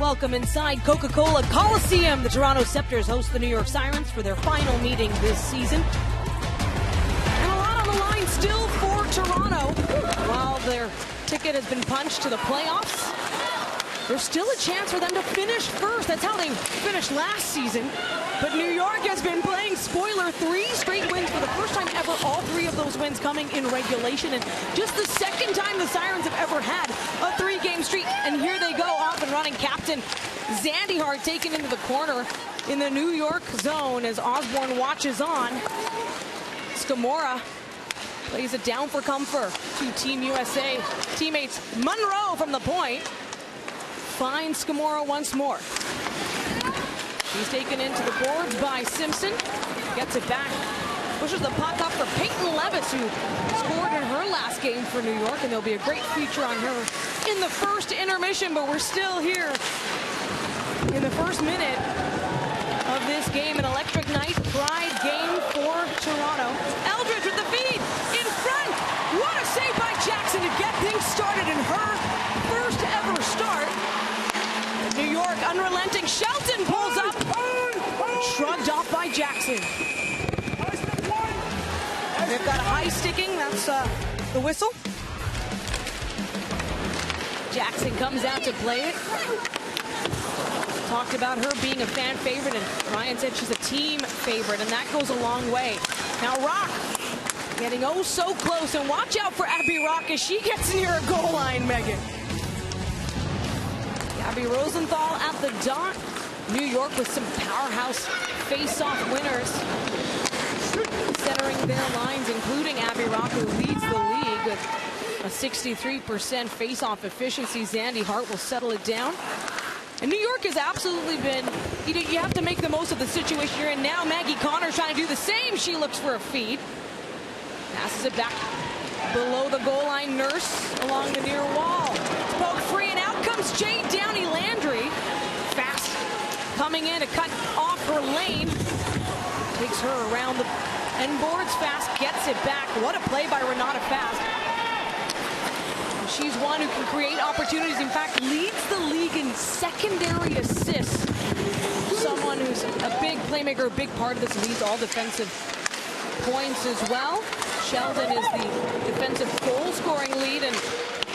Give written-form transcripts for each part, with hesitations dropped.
Welcome inside Coca-Cola Coliseum. The Toronto Sceptres host the New York Sirens for their final meeting this season. And a lot on the line still for Toronto. While their ticket has been punched to the playoffs, there's still a chance for them to finish first. That's how they finished last season. But New York has been playing spoiler. 3 straight wins for the first time ever. All 3 of those wins coming in regulation. And just the second time the Sirens have ever had a 3-game streak. And here they go, off and running. Captain Zandyhart taken into the corner in the New York zone as Osborne watches on. Scamora plays it down for comfort to Team USA teammates. Monroe from the point finds Scamora once more. He's taken into the boards by Simpson. Gets it back. Pushes the puck up for Peyton Levis, who scored in her last game for New York, and there'll be a great feature on her in the first intermission, but we're still here in the first minute of this game. An electric night, pride game for Toronto. Eldridge with the feed in front. What a save by Jackson to get things started in her first ever start. New York unrelenting. Shelton pulls up. Shrugged off by Jackson. They've got a high sticking. That's the whistle. Jackson comes out to play it. Talked about her being a fan favorite, and Ryan said she's a team favorite, and that goes a long way. Now Rock getting oh so close, and watch out for Abby Rock as she gets near a goal line, Megan. Abby Rosenthal at the dot. New York with some powerhouse face-off winners, centering their lines, including Abby Rock, who leads the league with a 63% face-off efficiency. Zandyhart will settle it down. And New York has absolutely been, you have to make the most of the situation you're in. Now Maggie Connor's trying to do the same. She looks for a feed. Passes it back below the goal line. Nurse along the near wall. It's poked free, and out comes Jade Downey Landry. Fast coming in to cut off her lane. Takes her around the end boards. Fast gets it back. What a play by Renata Fast. She's one who can create opportunities. In fact, leads the league in secondary assists. Someone who's a big playmaker, a big part of this, leads all defensive points as well. Shelton is the defensive goal-scoring lead, and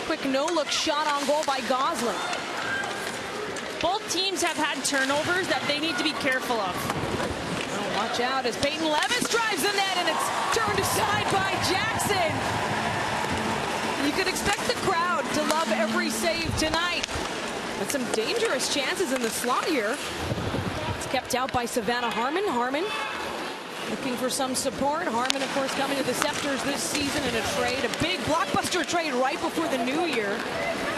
quick no-look shot on goal by Gosling. Both teams have had turnovers that they need to be careful of. Oh, watch out as Peyton Levis drives the net, and it's turned aside by Jackson. You could expect the crowd to love every save tonight. But some dangerous chances in the slot here. It's kept out by Savannah Harmon. Harmon looking for some support. Harmon, of course, coming to the Sceptres this season in a trade. A big blockbuster trade right before the new year,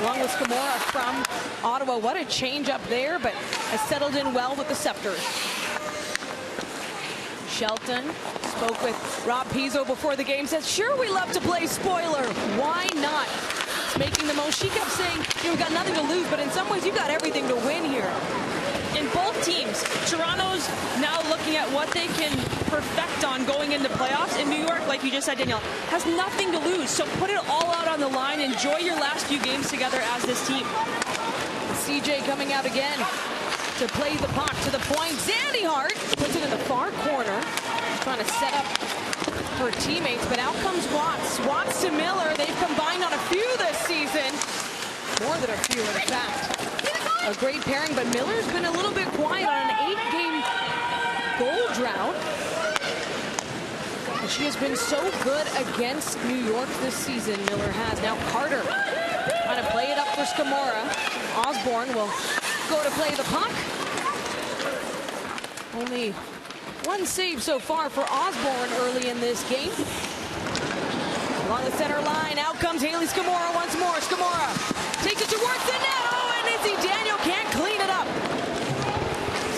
along with Scamora from Ottawa. What a change up there, but has settled in well with the Sceptres. Shelton spoke with Rob Pizzo before the game, says, sure, we love to play spoiler. Why not? It's making the most. She kept saying, we've got nothing to lose, but in some ways, you've got everything to win here. In both teams, Toronto's now looking at what they can perfect on going into playoffs. In New York, like you just said, Danielle, has nothing to lose. So put it all out on the line. Enjoy your last few games together as this team. CJ coming out again to play the puck to the point. Zandyhart puts it in the far corner, trying to set up her teammates, but out comes Watts. Watts to Miller. They've combined on a few this season. More than a few, in fact. A great pairing, but Miller's been a little bit quiet on an 8-game goal drought. And she has been so good against New York this season, Miller has. Now Carter trying to play it up for Scamora. Osborne will go to play the puck. Only one save so far for Osborne early in this game. Along the center line, out comes Haley Scamora once more. Scamora takes it towards the net. Oh, and Izzy Daniel can't clean it up.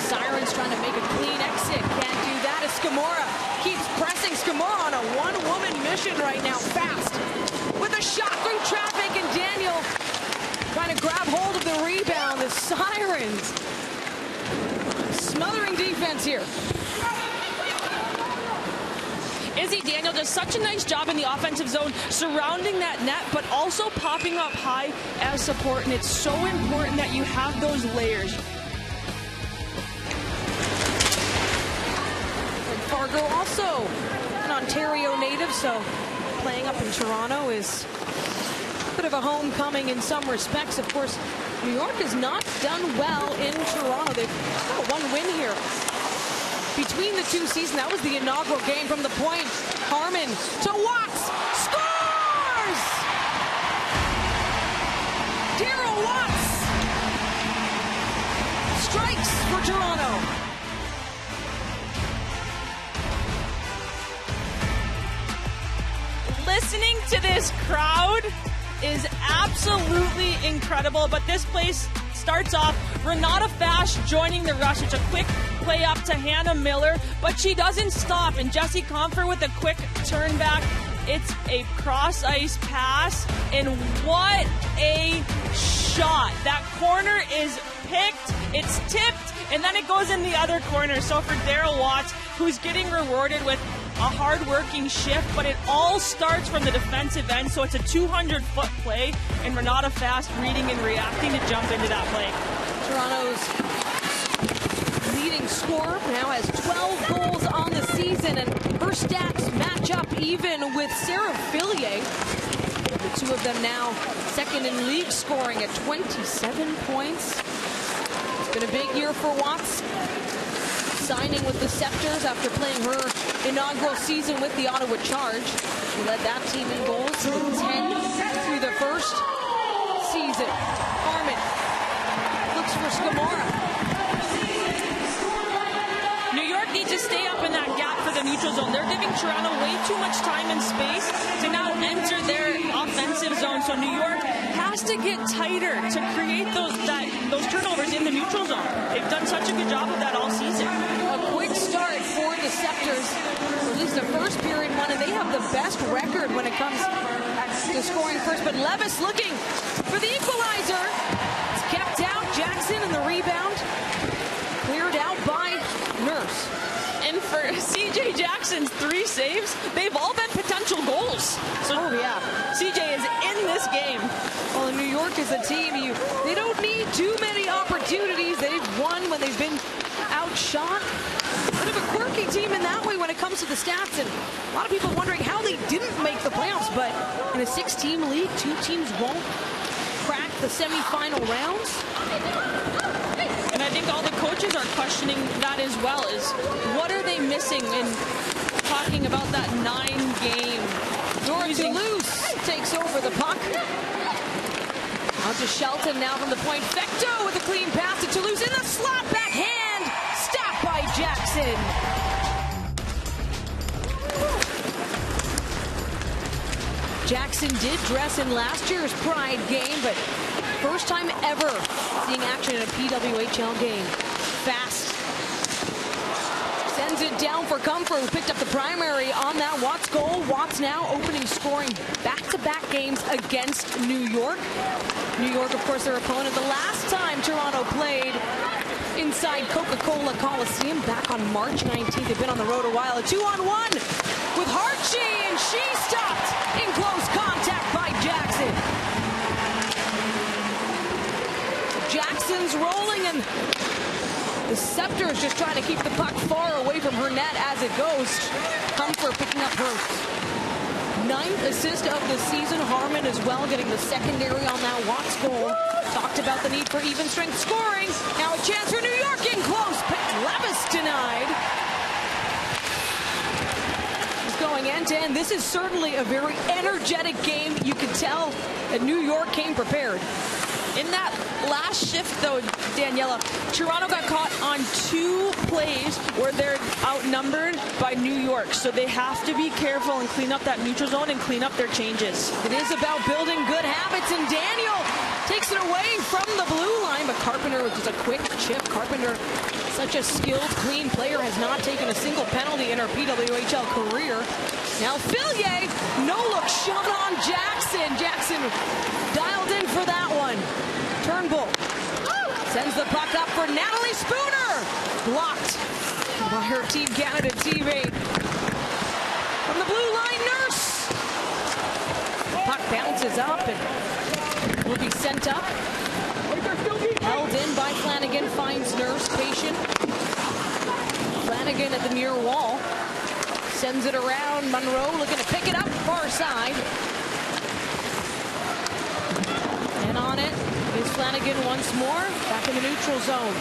Sirens trying to make a clean exit. Can't do that as Scamora keeps pressing. Scamora on a one-woman mission right now. Fast with a shot through traffic, and Daniel trying to grab hold of the rebound. The Sirens smothering defense here. Izzy Daniel does such a nice job in the offensive zone, surrounding that net, but also popping up high as support, and it's so important that you have those layers. And Fargo also an Ontario native, so playing up in Toronto is a bit of a homecoming in some respects. Of course, New York has not done well in Toronto. They've got one win here. Between the two seasons, that was the inaugural game from the point. Harmon to Watts, scores! Darryl Watts strikes for Toronto. Listening to this crowd is absolutely incredible, but this place starts off Renata Fash joining the rush. It's a quick play up to Hannah Miller, but she doesn't stop, and Jessie Comfer with a quick turn back. It's a cross ice pass, and what a shot. That corner is picked, it's tipped, and then it goes in the other corner. So for Darryl Watts, who's getting rewarded with a hard-working shift, but it all starts from the defensive end, so it's a 200-foot play, and Renata Fast reading and reacting to jump into that play. Toronto's leading scorer now has 12 goals on the season, and her stats match up even with Sarah Fillier. The two of them now second in league scoring at 27 points. It's been a big year for Watts, signing with the Sceptres after playing her inaugural season with the Ottawa Charge. She led that team in goals with 10 through the first season. Harmon looks for Skamara. New York needs to stay up in that gap for the neutral zone. They're giving Toronto way too much time and space to now enter their offensive zone. So New York has to get tighter to create those turnovers in the neutral zone. They've done such a good job of that all season. A quick start for the Sceptres, at least the first period one, and they have the best record when it comes to scoring first. But Levis looking for the equalizer. It's kept out. Jackson and the rebound cleared out by Nurse. And for CJ Jackson's 3 saves, they've all been potential goals. So yeah, CJ is in this game. Well, New York is a team, they don't need too many opportunities. They've won when they've been outshot. Bit of a quirky team in that way when it comes to the stats, and a lot of people wondering how they didn't make the playoffs, but in a 6-team league, 2 teams won't crack the semifinal rounds. And I think all the coaches are questioning that as well, is what are they missing in talking about that 9-game. Toulouse takes over the puck. Out to Shelton now from the point. Fecto with a clean pass to Toulouse in the slot, backhand, stopped by Jackson. Jackson did dress in last year's Pride game, but first time ever seeing action in a PWHL game. Fast. Sends it down for Comfort, who picked up the primary on that Watts goal. Watts now opening scoring back-to-back games against New York. New York, of course, their opponent the last time Toronto played inside Coca-Cola Coliseum back on March 19th. They've been on the road a while. A 2-on-1 with Hartshee, and she stopped in close contact by Jackson. Jackson's rolling, and the Sceptres just trying to keep the puck far away from her net as it goes. Comfort picking up her 9th assist of the season. Harmon as well, getting the secondary on that Watts goal. Talked about the need for even strength scoring. Now a chance for New York in close, but Levis denied. He's going end-to-end. This is certainly a very energetic game. You can tell that New York came prepared. In that last shift, though, Daniela, Toronto got caught on 2 plays where they're outnumbered by New York. So they have to be careful and clean up that neutral zone and clean up their changes. It is about building good habits, and Daniel takes it away from the blue line, but Carpenter with just a quick chip. Carpenter, such a skilled, clean player, has not taken a single penalty in her PWHL career. Now Fillier, no-look shot on Jackson. Jackson dialed in for that one. Turnbull sends the puck up for Natalie Spooner. Blocked by her Team Canada teammate. From the blue line, Nurse. Puck bounces up and will be sent up. Held in by Flanagan, finds Nurse, patient. Flanagan at the near wall. Sends it around. Monroe looking to pick it up, far side. And on it is Flanagan once more, back in the neutral zone.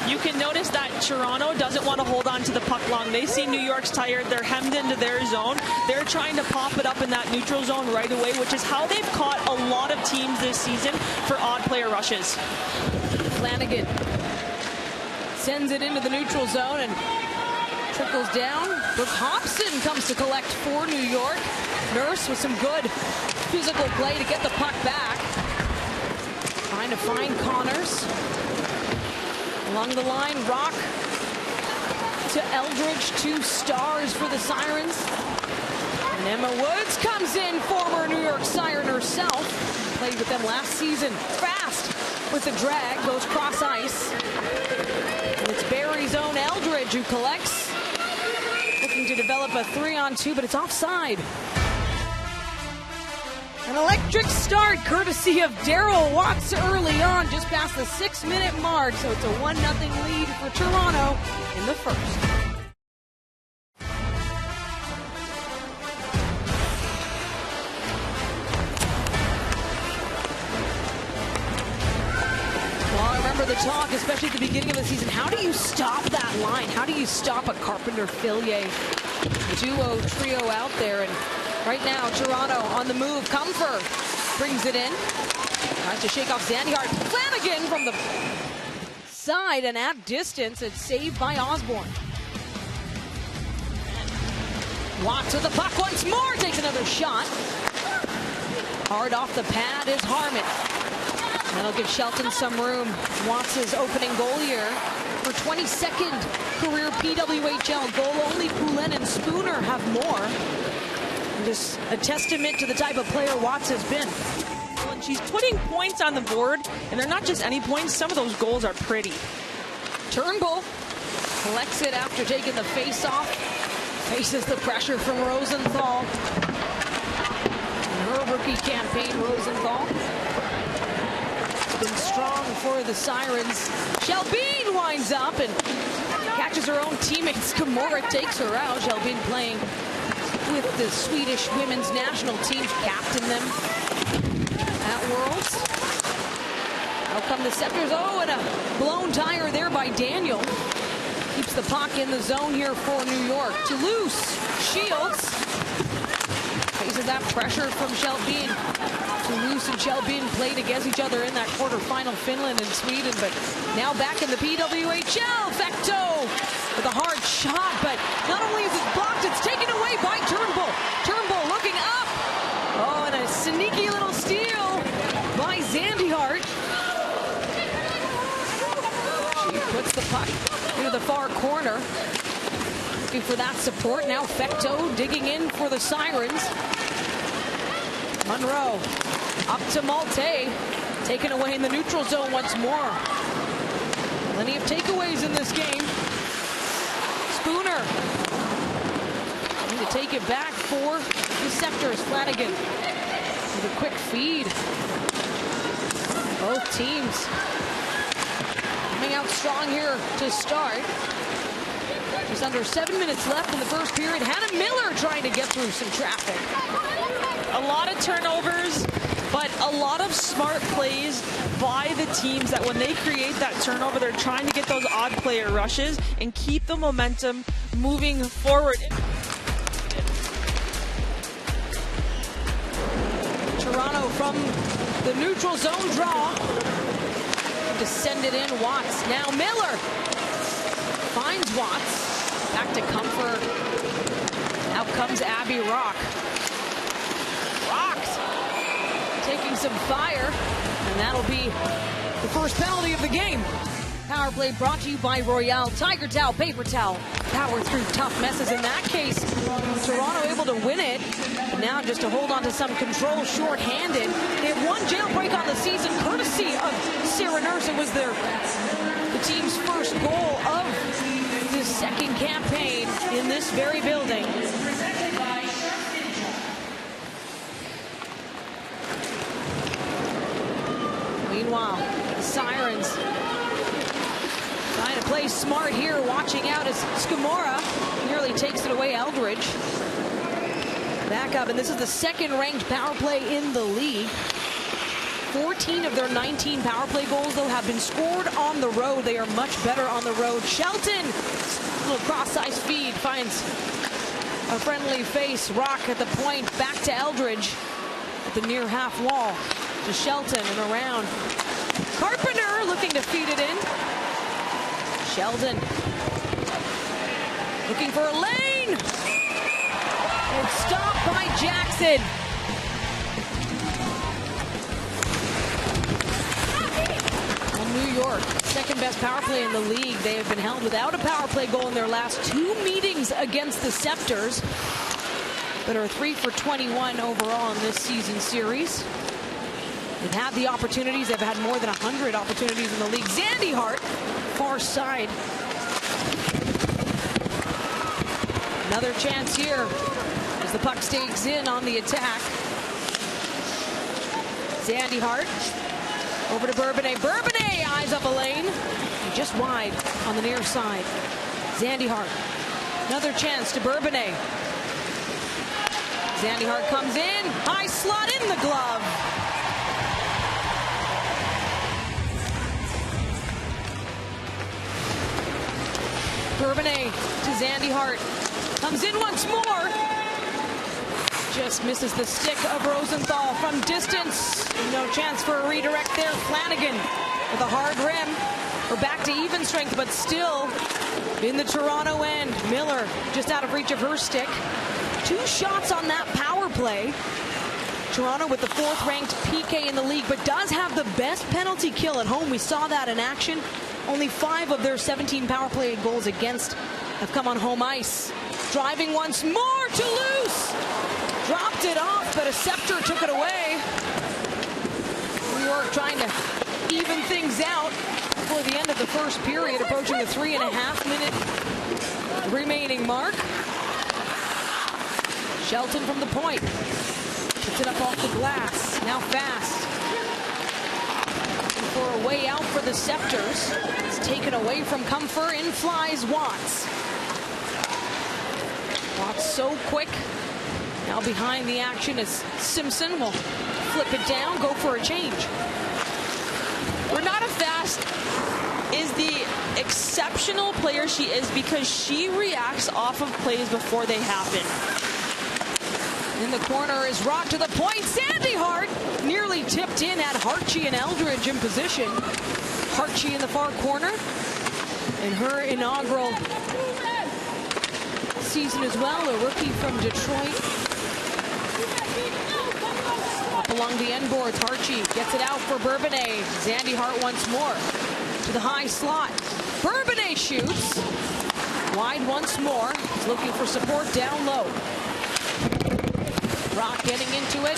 You can notice that Toronto doesn't want to hold on to the puck long. They see New York's tired. They're hemmed into their zone. They're trying to pop it up in that neutral zone right away, which is how they've caught a lot of teams this season for odd player rushes. Flanagan sends it into the neutral zone and trickles down. Brooke Hobson comes to collect for New York. Nurse with some good physical play to get the puck back. Trying to find Connors. Along the line, Rock to Eldridge, 2 stars for the Sirens. And Emma Woods comes in, former New York Siren herself. Played with them last season. Fast with the drag, goes cross ice. And it's Barry's own Eldridge who collects. Looking to develop a 3-on-2, but it's offside. An electric start courtesy of Darryl Watts early on, just past the 6-minute mark. So it's a 1-0 lead for Toronto in the first. Well, I remember the talk, especially at the beginning of the season. How do you stop that line? How do you stop a Carpenter-Fillier duo, trio out there? And right now, Toronto on the move. Comfer brings it in. Tries to shake off Zandyhart. Flanagan from the side and at distance. It's saved by Osborne. Watts with the puck once more. Takes another shot. Hard off the pad is Harmon. That'll give Shelton some room. Watts' opening goal here. For 22nd career PWHL goal. Only Poulin and Spooner have more. Just a testament to the type of player Watts has been. And she's putting points on the board, and they're not just any points. Some of those goals are pretty. Turnbull collects it after taking the face-off. Faces the pressure from Rosenthal. In her rookie campaign, Rosenthal been strong for the Sirens. Shelby winds up and catches her own teammates. Gamora takes her out. Shelby playing with the Swedish women's national team, captain them at Worlds. Out come the Sceptres. Oh, and a blown tire there by Daniel. Keeps the puck in the zone here for New York. Toulouse, Shields. Faces that pressure from Shelby. Toulouse and Shelby played against each other in that quarterfinal, Finland and Sweden, but now back in the PWHL. Fecto with a hard shot, but not only is it blocked, it's taken away by Turnbull. Turnbull looking up. Oh, and a sneaky little steal by Zandyhart. She puts the puck into the far corner. Looking for that support. Now Fecto digging in for the Sirens. Monroe up to Malte. Taken away in the neutral zone once more. Plenty of takeaways in this game. Spooner. Need to take it back for the Sceptres. Flanagan with a quick feed. Both teams coming out strong here to start. Just under 7 minutes left in the first period. Hannah Miller trying to get through some traffic. A lot of turnovers, but a lot of smart plays by the teams that when they create that turnover, they're trying to get those odd player rushes and keep the momentum moving forward. Toronto from the neutral zone draw. To send it in, Watts. Now Miller finds Watts. Back to Comfort. Out comes Abby Rock. Taking some fire, and that'll be the first penalty of the game. Power play brought to you by Royale Tiger Towel, paper towel. Power through tough messes. In that case, Toronto able to win it. Now just to hold on to some control, short-handed. They have one jailbreak on the season, courtesy of Sirens. It was the team's first goal of this second campaign in this very building. Meanwhile, the Sirens trying to play smart here, watching out as Scamora nearly takes it away. Eldridge back up, and this is the second-ranked power play in the league. 14 of their 19 power play goals, though, have been scored on the road. They are much better on the road. Shelton, little cross-ice feed, finds a friendly face. Rock at the point, back to Eldridge at the near half wall. To Shelton and around. Carpenter looking to feed it in. Sheldon looking for a lane. It's stopped by Jackson. Well, New York, second best power play in the league. They have been held without a power play goal in their last 2 meetings against the Sceptres, but are 3 for 21 overall in this season series. They've had the opportunities. They've had more than 100 opportunities in the league. Zandy Hart, far side. Another chance here as the puck stays in on the attack. Zandy Hart over to Bourbonnais. Bourbonnais eyes up a lane. Just wide on the near side. Zandy Hart. Another chance to Bourbonnais. Zandy Hart comes in. High slot in the glove. Bourbonnais to Zandy Hart. Comes in once more. Just misses the stick of Rosenthal from distance. No chance for a redirect there. Flanagan with a hard rim. We're back to even strength, but still in the Toronto end. Miller just out of reach of her stick. 2 shots on that power play. Toronto with the 4th-ranked PK in the league, but does have the best penalty kill at home. We saw that in action. Only 5 of their 17 power play goals against have come on home ice. Driving once more to Loose. Dropped it off, but a Sceptre took it away. New York trying to even things out before the end of the first period, approaching the 3.5-minute remaining mark. Shelton from the point. Puts it up off the glass. Now fast. For a way out for the Sceptres. It's taken away from Comfer. In flies Watts. Watts so quick. Now behind the action is Simpson. Will flip it down, go for a change. Renata Fast is the exceptional player she is because she reacts off of plays before they happen. In the corner is Rock to the point. Zandy Hart nearly tipped in, had Hartje and Eldridge in position. Hartje in the far corner. In her inaugural season as well, a rookie from Detroit. Up along the end boards, Hartje gets it out for Bourbonnais. Zandy Hart once more to the high slot. Bourbonnais shoots. Wide once more. He's looking for support down low. Rock getting into it.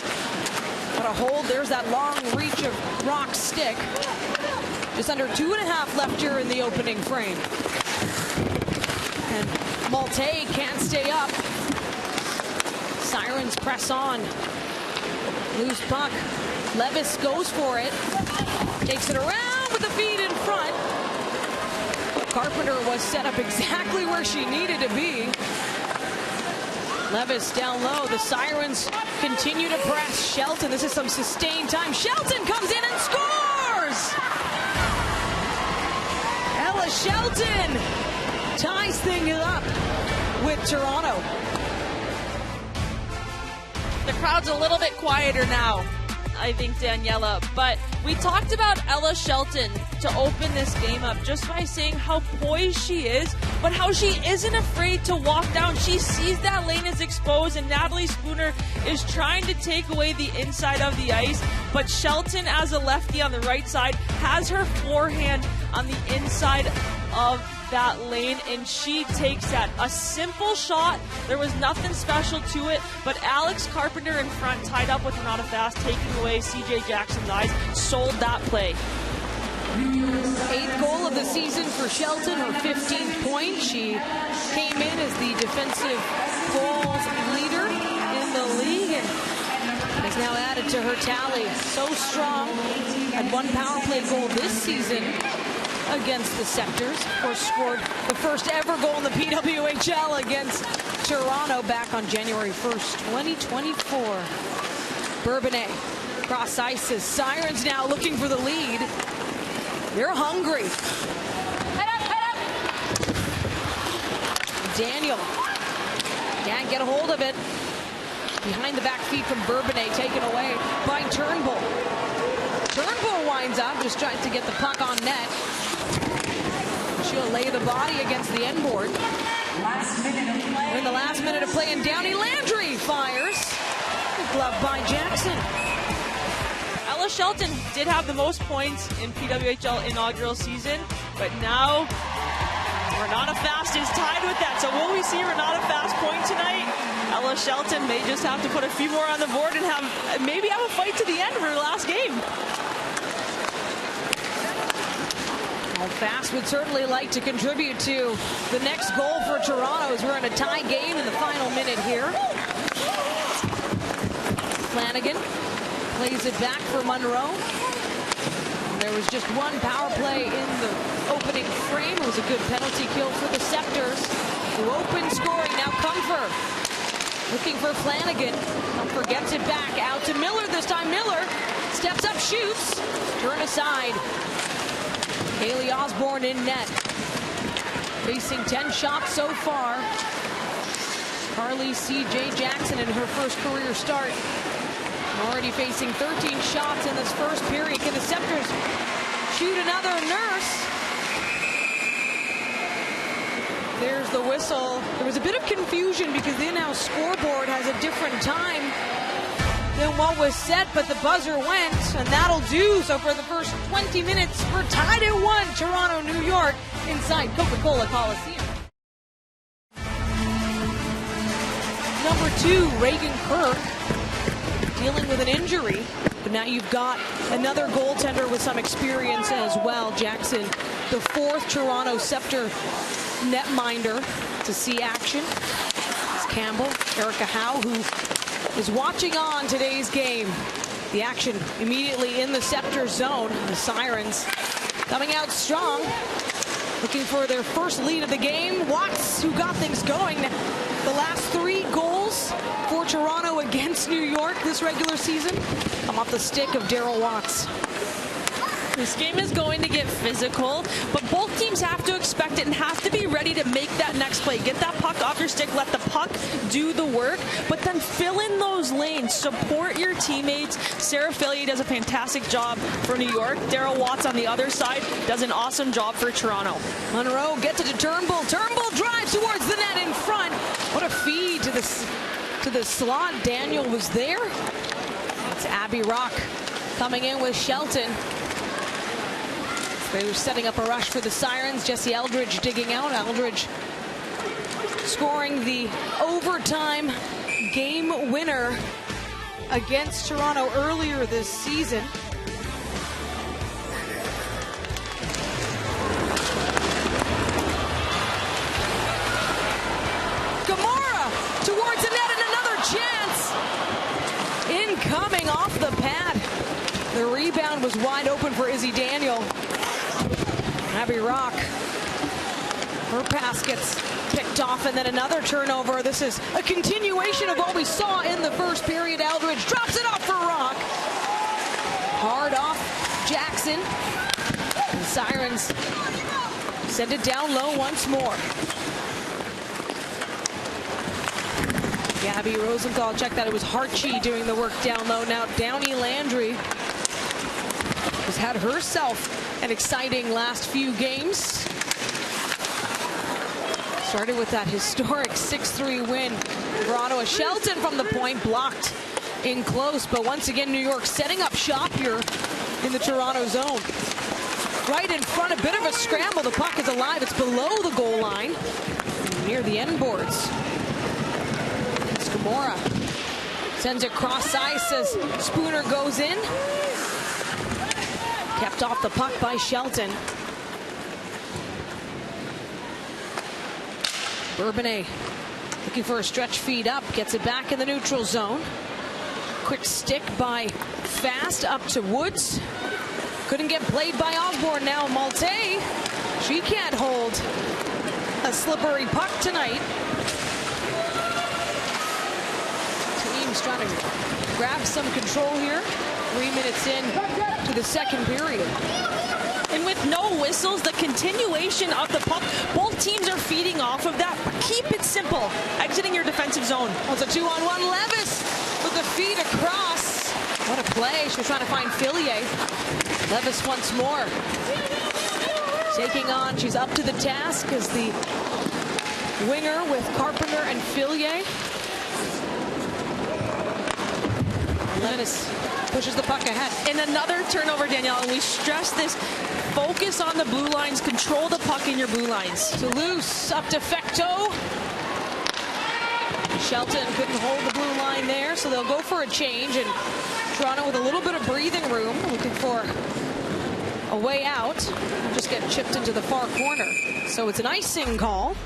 Got a hold. There's that long reach of Rock's stick. Just under 2.5 left here in the opening frame. And Malte can't stay up. Sirens press on. Loose puck. Levis goes for it. Takes it around with the feed in front. Carpenter was set up exactly where she needed to be. Levis down low. The Sirens continue to press. Shelton, this is some sustained time. Shelton comes in and scores! Ella Shelton ties things up with Toronto. The crowd's a little bit quieter now, I think, Daniela. But we talked about Ella Shelton to open this game up just by saying how poised she is, but how she isn't afraid to walk down. She sees that lane is exposed, and Natalie Spooner is trying to take away the inside of the ice. But Shelton, as a lefty on the right side, has her forehand on the inside of that lane, and she takes that. A simple shot. There was nothing special to it, but Alex Carpenter in front, tied up with Renata Fast, taking away CJ Jackson's eyes, sold that play. 8th goal of the the season for Shelton, her 15th point. She came in as the defensive goals leader in the league and has now added to her tally. So strong. Had one power play goal this season against the Sceptres. Of course, scored the first ever goal in the PWHL against Toronto back on January 1st, 2024. Bourbonnais cross ices. Sirens now looking for the lead. They're hungry. Head up. Daniel can't get a hold of it. Behind the back feet from Bourbonnais, taken away by Turnbull. Turnbull winds up, just trying to get the puck on net. She'll lay the body against the end board. In the last minute of play, and Downey Landry fires. Glove by Jackson. Shelton did have the most points in PWHL inaugural season, but now Renata Fast is tied with that. So will we see Renata Fast point tonight? Ella Shelton may just have to put a few more on the board and maybe have a fight to the end for her last game. Well, Fast would certainly like to contribute to the next goal for Toronto as we're in a tie game in the final minute here. Flanagan plays it back for Monroe. There was just one power play in the opening frame. It was a good penalty kill for the Sceptres. Open scoring, now Comfer looking for Flanagan. Comfer gets it back out to Miller this time. Miller steps up, shoots, turn aside. Haley Osborne in net. Facing 10 shots so far. Carly C.J. Jackson in her first career start. Already facing 13 shots in this first period. Can the Sceptres shoot another? Nurse. There's the whistle. There was a bit of confusion because the in-house scoreboard has a different time than what was set, but the buzzer went, and that'll do. So for the first 20 minutes, we're tied at 1, Toronto, New York, inside Coca-Cola Coliseum. Number 2, Reagan Kirk, dealing with an injury, but now you've got another goaltender with some experience as well. Jackson, the 4th Toronto Scepter netminder to see action. It's Campbell, Erica Howe, who is watching on today's game. The action immediately in the Scepter zone. The Sirens coming out strong, looking for their first lead of the game. Watts, who got things going. The last 3 goals for Toronto against New York this regular season come off the stick of Daryl Watts. This game is going to get physical, but both teams have to expect it and have to be ready to make that next play. Get that puck off your stick, let the puck do the work, but then fill in those lanes, support your teammates. Sarah Fillier does a fantastic job for New York. Daryl Watts on the other side does an awesome job for Toronto. Monroe gets it to Turnbull. Turnbull drives towards the net in front. What a feed to the slot. Daniel was there. It's Abby Rock coming in with Shelton. They were setting up a rush for the Sirens. Jesse Eldridge digging out. Eldridge scoring the overtime game winner against Toronto earlier this season. Gamora towards the net and another chance. Incoming off the pad. The rebound was wide open for Izzy Daniel. Abby Rock, her pass gets picked off, and then another turnover. This is a continuation of what we saw in the first period. Eldridge drops it off for Rock. Hard off Jackson. The Sirens send it down low once more. Gabby Rosenthal, check that. It was Hartchie doing the work down low. Now Downey Landry has had herself an exciting last few games. Started with that historic 6-3 win for Ottawa. Shelton from the point, blocked in close, but once again New York setting up shop here in the Toronto zone. Right in front, a bit of a scramble. The puck is alive. It's below the goal line, near the end boards. It's Gamora. Sends it cross ice as Spooner goes in. Kept off the puck by Shelton. Bourbonnais looking for a stretch feed up, gets it back in the neutral zone. Quick stick by Fast up to Woods. Couldn't get played by Osborne. Now Malte, she can't hold a slippery puck tonight. Team's trying to grab some control here. 3 minutes in to the second period. And with no whistles, the continuation of the puck, both teams are feeding off of that. Keep it simple, exiting your defensive zone. Oh, it's a 2-on-1. Levis with the feed across. What a play. She was trying to find Fillier. Levis once more. Taking on, she's up to the task as the winger with Carpenter and Fillier. Levis pushes the puck ahead. And another turnover, Danielle, and we stress this. Focus on the blue lines. Control the puck in your blue lines. Toulouse up to Fecteau. Shelton couldn't hold the blue line there, so they'll go for a change. And Toronto with a little bit of breathing room, looking for a way out. Just get chipped into the far corner. So it's an icing call.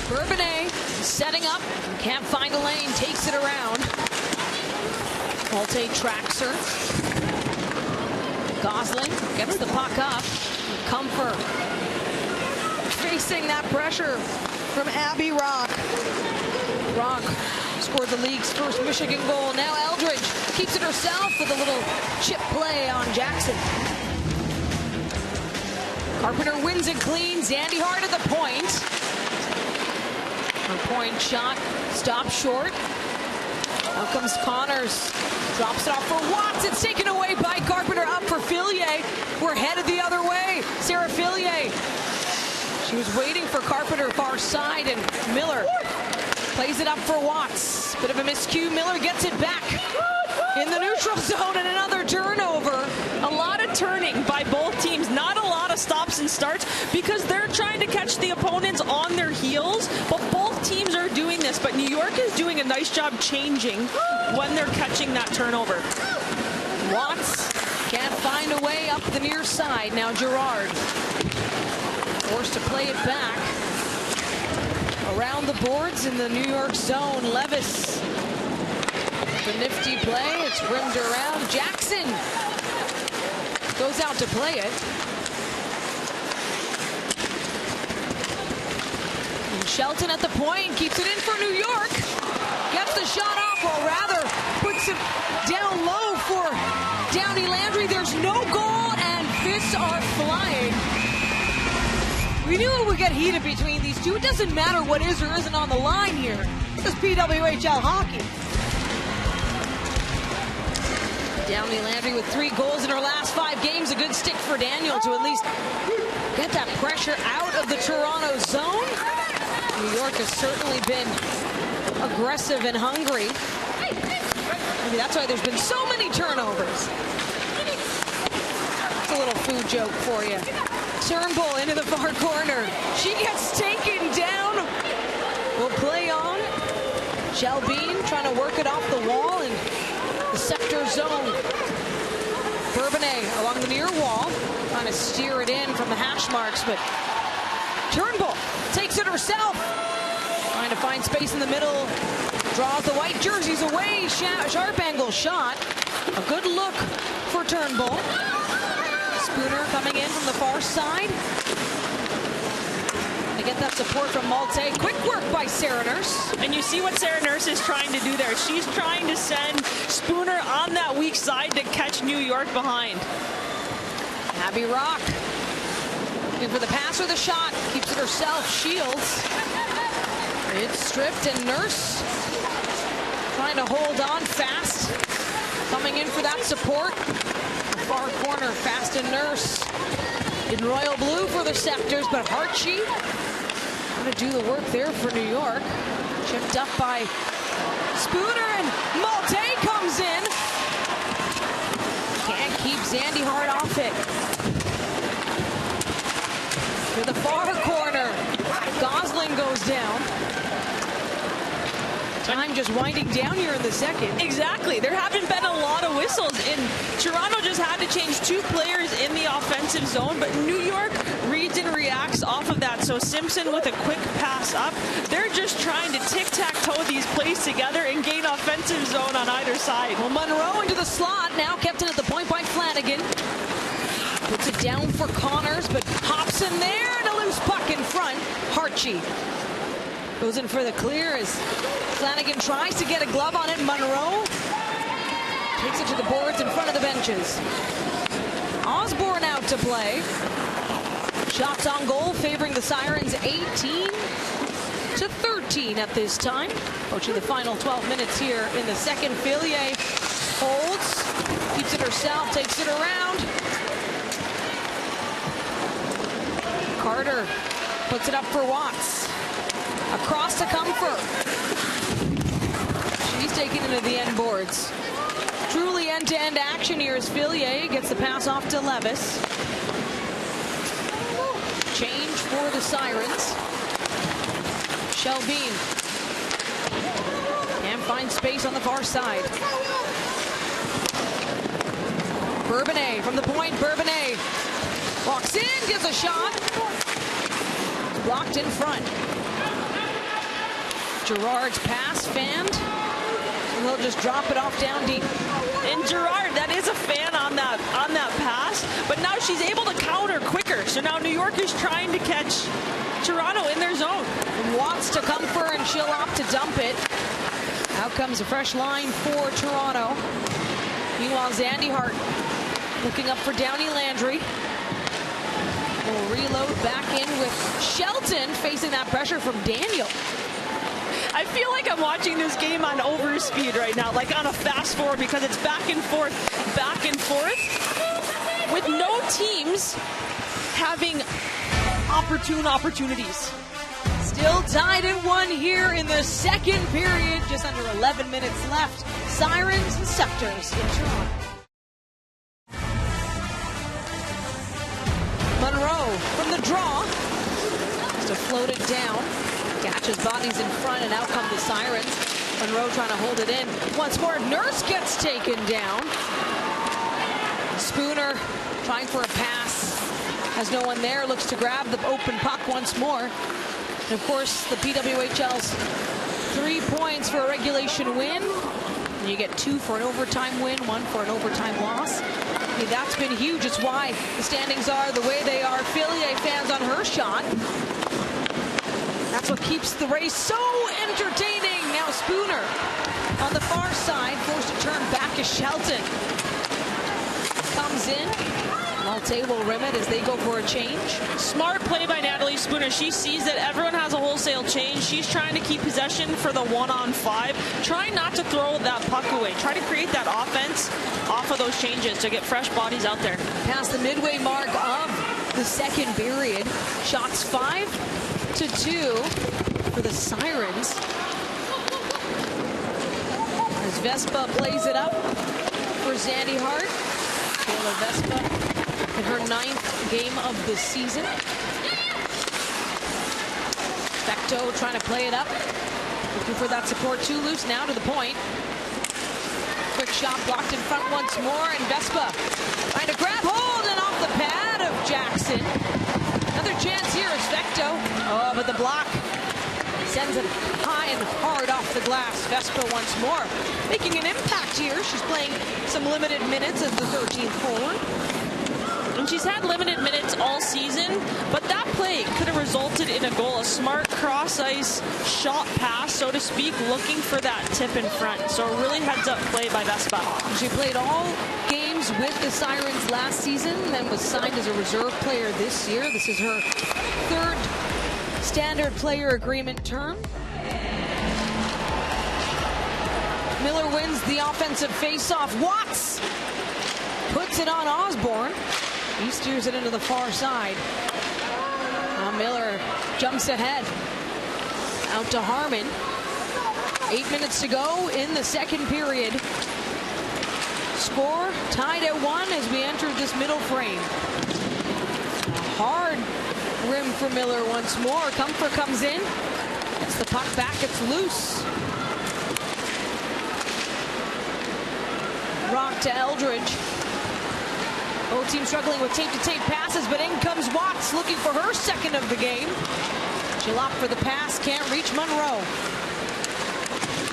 Bourbonnais setting up, can't find a lane, takes it around. Malte tracks her. Gosling gets the puck up. Comfort facing that pressure from Abby Rock. Rock scored the league's first Michigan goal. Now Eldridge keeps it herself with a little chip play on Jackson. Carpenter wins it clean. Zandy Hart at the point. Her point shot stopped short. Out comes Connors. Drops it off for Watts. It's taken away by Carpenter. Up for Fillier. We're headed the other way. Sarah Fillier. She was waiting for Carpenter far side, and Miller plays it up for Watts. Bit of a miscue. Miller gets it back in the neutral zone, and another turnover. A lot of turning by both teams. Not a lot of stops and starts because they're trying to catch the opponents on their heels, but both teams are doing this. But New York is doing a nice job changing when they're catching that turnover. Watts can't find a way up the near side. Now Gerard forced to play it back around the boards in the New York zone. Levis, the nifty play. It's rimmed around. Jackson goes out to play it. And Shelton at the point keeps it in for New York. Gets the shot off, or rather puts it down low for Downey Landry. There's no goal, and fists are flying. We knew it would get heated between these two. It doesn't matter what is or isn't on the line here. This is PWHL hockey. Downey Landry with 3 goals in her last 5 games. A good stick for Daniel to at least get that pressure out of the Toronto zone. New York has certainly been aggressive and hungry. Maybe that's why there's been so many turnovers. It's a little food joke for you. Turnbull into the far corner. She gets taken down. Will play on. Shelbean trying to work it off the wall in the Sceptres zone. Bourbonnais along the near wall, trying to steer it in from the hash marks, but Turnbull takes it herself. Trying to find space in the middle. Draws the white jerseys away. Sharp angle shot. A good look for Turnbull. Spooner coming in from the far side. They get that support from Malte. Quick work by Sarah Nurse. And you see what Sarah Nurse is trying to do there. She's trying to send Spooner on that weak side to catch New York behind. Abby Rock looking for the pass or the shot. Keeps it herself. Shields. It's stripped, and Nurse trying to hold on. Fast coming in for that support. Far corner, Fast and Nurse in royal blue for the Sceptres, but Hartshee going to do the work there for New York. Chipped up by Spooner, and Malte comes in. Can't keep Zandy Hart off it. To the far corner, Gosling goes down. Time just winding down here in the second. Exactly. There haven't been a lot of whistles, and Toronto just had to change 2 players in the offensive zone, but New York reads and reacts So Simpson with a quick pass up. They're just trying to tic-tac-toe these plays together and gain offensive zone on either side. Well, Monroe into the slot, now kept in at the point by Flanagan. Puts it down for Connors, but hops in there and a loose puck in front. Hartchie goes in for the clear as Flanagan tries to get a glove on it. Monroe takes it to the boards in front of the benches. Osborne out to play. Shots on goal favoring the Sirens 18-13 at this time. Approaching the final 12 minutes here in the second. Fillier holds, keeps it herself, takes it around. Carter puts it up for Watts. Across to Comfort. She's taken into the end boards. Truly end-to-end action here as Fillier gets the pass off to Levis. Change for the Sirens. Shelby and finds space on the far side. Bourbonnais from the point. Bourbonnais walks in, gives a shot. It's blocked in front. Gerard's pass fanned. And they'll just drop it off down deep. And Gerard, that is a fan on that pass, but now she's able to counter quicker. So now New York is trying to catch Toronto in their zone. Watts to Comfort, and she'll opt to dump it. Out comes a fresh line for Toronto. Meanwhile, Zandy Hart looking up for Downey Landry. Will reload back in with Shelton facing that pressure from Daniel. I feel like I'm watching this game on overspeed right now, like on a fast forward, because it's back and forth, with no teams having opportunities. Still tied at 1 here in the second period. Just under 11 minutes left. Sirens and Sceptres in Toronto. Monroe from the draw. Just to float it down. Gatch's body's in front, and out come the Sirens. Monroe trying to hold it in. Once more, Nurse gets taken down. Spooner trying for a pass. Has no one there. Looks to grab the open puck once more. And of course, the PWHL's 3 points for a regulation win. And you get 2 for an overtime win, 1 for an overtime loss. I mean, that's been huge. It's why the standings are the way they are. Fillier fans on her shot. That's what keeps the race so entertaining. Now Spooner on the far side, forced to turn back as Shelton comes in. Malte will rim it as they go for a change. Smart play by Natalie Spooner. She sees that everyone has a wholesale change. She's trying to keep possession for the 1-on-5. Trying not to throw that puck away. Try to create that offense off of those changes to get fresh bodies out there. Past the midway mark of the second period. Shots 5-2 for the Sirens. As Vespa plays it up for Zandy Hart. Taylor Vespa in her 9th game of the season. Becto trying to play it up. Looking for that support too. Loose now to the point. Quick shot blocked in front once more, and Vespa trying to grab hold and off the pad of Jackson. Another chance here is Becto. Oh, but the block sends it high and hard off the glass. Vespa once more making an impact here. She's playing some limited minutes as the 13th forward. And she's had limited minutes all season, but that play could have resulted in a goal. A smart cross-ice shot pass, so to speak, looking for that tip in front. So a really heads-up play by Vespa. She played all games with the Sirens last season, then was signed as a reserve player this year. This is her 3rd standard player agreement term. Miller wins the offensive face-off. Watts puts it on Osborne. He steers it into the far side. Now Miller jumps ahead. Out to Harmon. 8 minutes to go in the second period. Score tied at 1 as we enter this middle frame. Hard rim for Miller once more. Comfort comes in. Gets the puck back. It's loose. Rock to Eldridge. Both teams struggling with tape-to-tape passes, but in comes Watts looking for her second of the game. She'll opt for the pass, can't reach Monroe.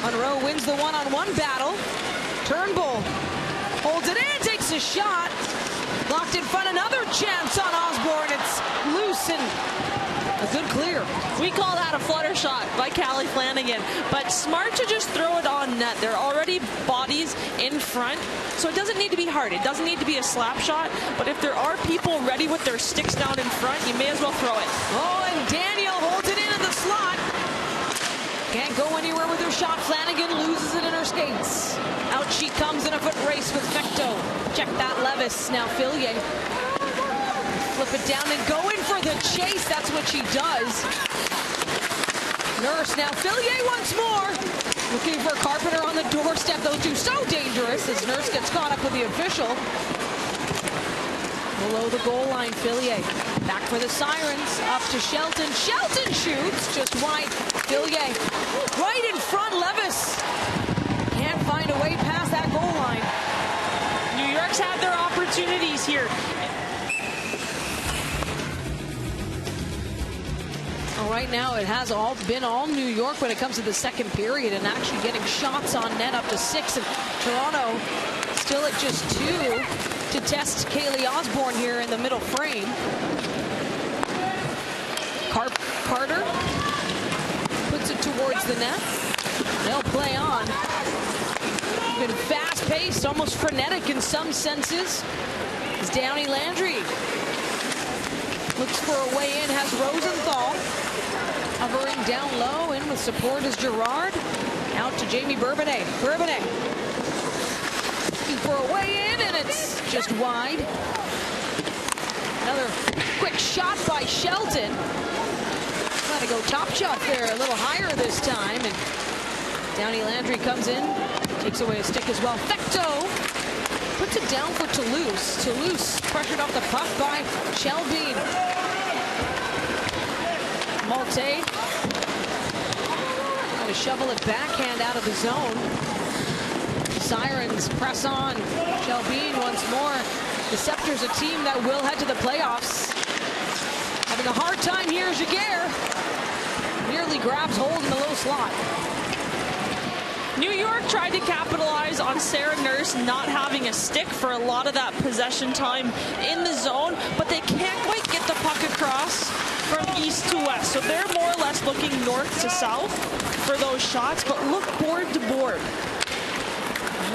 Monroe wins the one-on-one battle. Turnbull holds it in, takes a shot. Locked in front, another chance on Osborne. It's loose and a good clear. We call that a flutter shot by Callie Flanagan, but smart to just throw it on net. There are already bodies in front, so it doesn't need to be hard. It doesn't need to be a slap shot, but if there are people ready with their sticks down in front, you may as well throw it. Oh, and Daniel holds it in the slot. Can't go anywhere with her shot. Flanagan loses it in her skates. Out she comes in a foot race with Fecto. Check that, Levis. Now Fillier. Flip it down and go in for the chase. That's what she does. Nurse now. Fillier once more. Looking for Carpenter on the doorstep. Those two so dangerous as Nurse gets caught up with the official. Below the goal line, Fillier. Back for the Sirens. Up to Shelton. Shelton shoots. Just wide. Fillier. Right in front, Levis. Can't find a way past that goal line. New York's had their opportunities here. Well, right now it has been all New York when it comes to the second period and actually getting shots on net up to 6. And Toronto still at just 2 to test Kaylee Osborne here in the middle frame. Carter puts it towards the net. They'll play on. Been fast-paced, almost frenetic in some senses. It's Downey Landry. Looks for a way in, has Rosenthal. Hovering down low, in with support is Girard. Out to Jamie Bourbonnais. Bourbonnais. Looking for a way in, and it's just wide. Another quick shot by Shelton. Trying to go top shot there, a little higher this time. And Downey Landry comes in, takes away a stick as well. Fecto puts it down for Toulouse. Toulouse pressured off the puck by Shelby. Malte trying to shovel it backhand out of the zone. Sirens press on. Shelby once more. The Sceptres, a team that will head to the playoffs. Having a hard time here, Jaguar nearly grabs hold in the low slot. New York tried to capitalize on Sarah Nurse not having a stick for a lot of that possession time in the zone, but they can't quite get the puck across from east to west. So they're more or less looking north to south for those shots, but look board to board.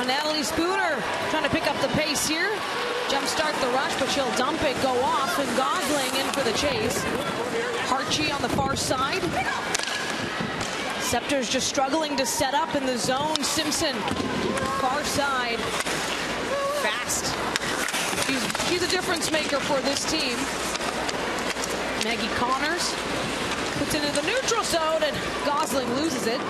Natalie Spooner trying to pick up the pace here. Jumpstart the rush, but she'll dump it, go off, and Gosling in for the chase. Harchie on the far side. Sceptres just struggling to set up in the zone. Simpson, far side. Fast. She's a difference maker for this team. Maggie Connors puts it into the neutral zone, and Gosling loses it.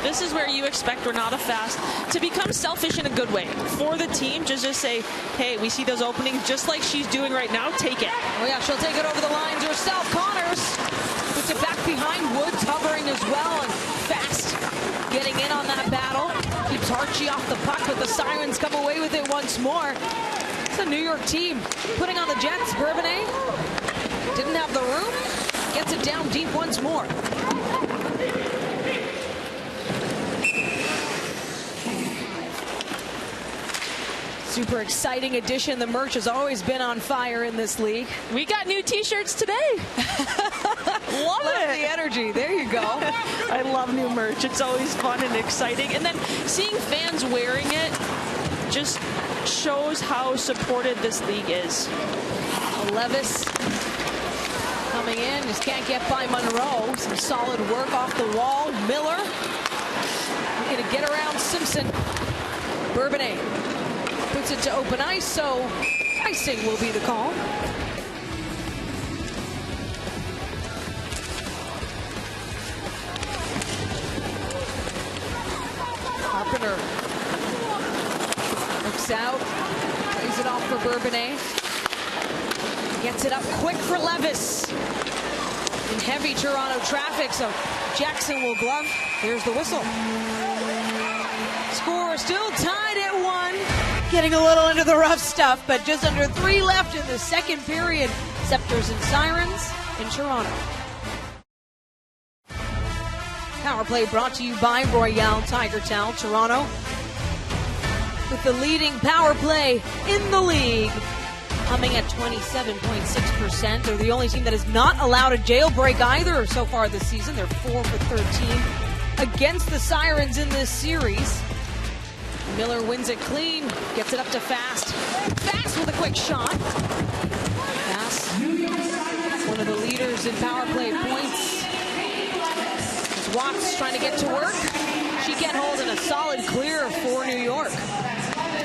This is where you expect Renata Fast to become selfish in a good way. For the team, just say, hey, we see those openings just like she's doing right now, take it. Oh yeah, she'll take it over the lines herself. Connors puts it back behind Woods, hovering as well, and Fast getting in on that battle. Keeps Harchie off the puck, but the Sirens come away with it once more. It's a New York team putting on the Jets. Bourbonnais didn't have the room, gets it down deep once more. Super exciting addition. The merch has always been on fire in this league. We got new t-shirts today. Love it. The energy. There you go. I love new merch. It's always fun and exciting. And then seeing fans wearing it just shows how supported this league is. Levis coming in. Just can't get by Monroe. Some solid work off the wall. Miller looking to get around Simpson. Bourbonnais puts it to open ice, so icing will be the call. Carpenter looks out, plays it off for Bourbonnais. Gets it up quick for Levis. In heavy Toronto traffic, so Jackson will glove. Here's the whistle. Score still tied at 1. getting a little into the rough stuff, but just under 3 left in the second period. Sceptres and Sirens in Toronto. Power play brought to you by Royale Tiger Towel. Toronto with the leading power play in the league, humming at 27.6%. They're the only team that has not allowed a jailbreak either so far this season. They're 4 for 13 against the Sirens in this series. Miller wins it clean, gets it up to Fast. Fast with a quick shot. Fast, one of the leaders in power play points. As Watts trying to get to work. She can't hold in a solid clear for New York.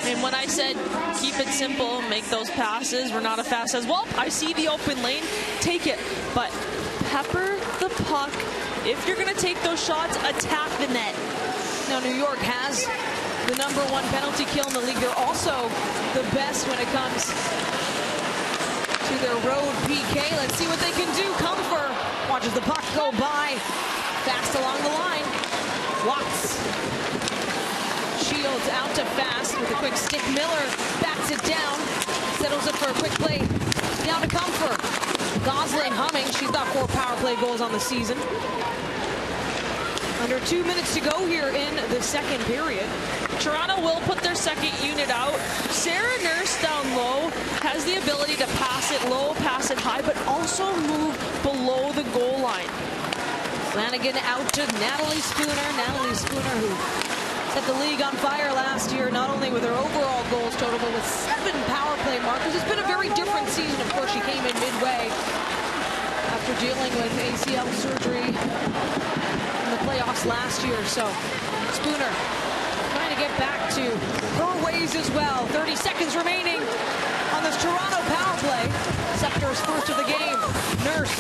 And when I said keep it simple, make those passes, Renata Fast says, well, I see the open lane, take it. But pepper the puck. If you're going to take those shots, attack the net. Now New York has the #1 penalty kill in the league. They're also the best when it comes to their road PK. Let's see what they can do. Comfort watches the puck go by. Fast along the line. Watts shields out to Fast with a quick stick. Miller backs it down. Settles it for a quick play. Down to Comfort. Gosling humming. She's got 4 power play goals on the season. Under 2 minutes to go here in the second period. Toronto will put their second unit out. Sarah Nurse down low has the ability to pass it low, pass it high, but also move below the goal line. Flanagan out to Natalie Spooner. Natalie Spooner, who set the league on fire last year, not only with her overall goals total, but with 7 power play markers. It's been a very different season. Of course, she came in midway after dealing with ACL surgery in the playoffs last year. So Spooner trying to get back to her ways as well. 30 seconds remaining on this Toronto power play. Sceptres first of the game. Nurse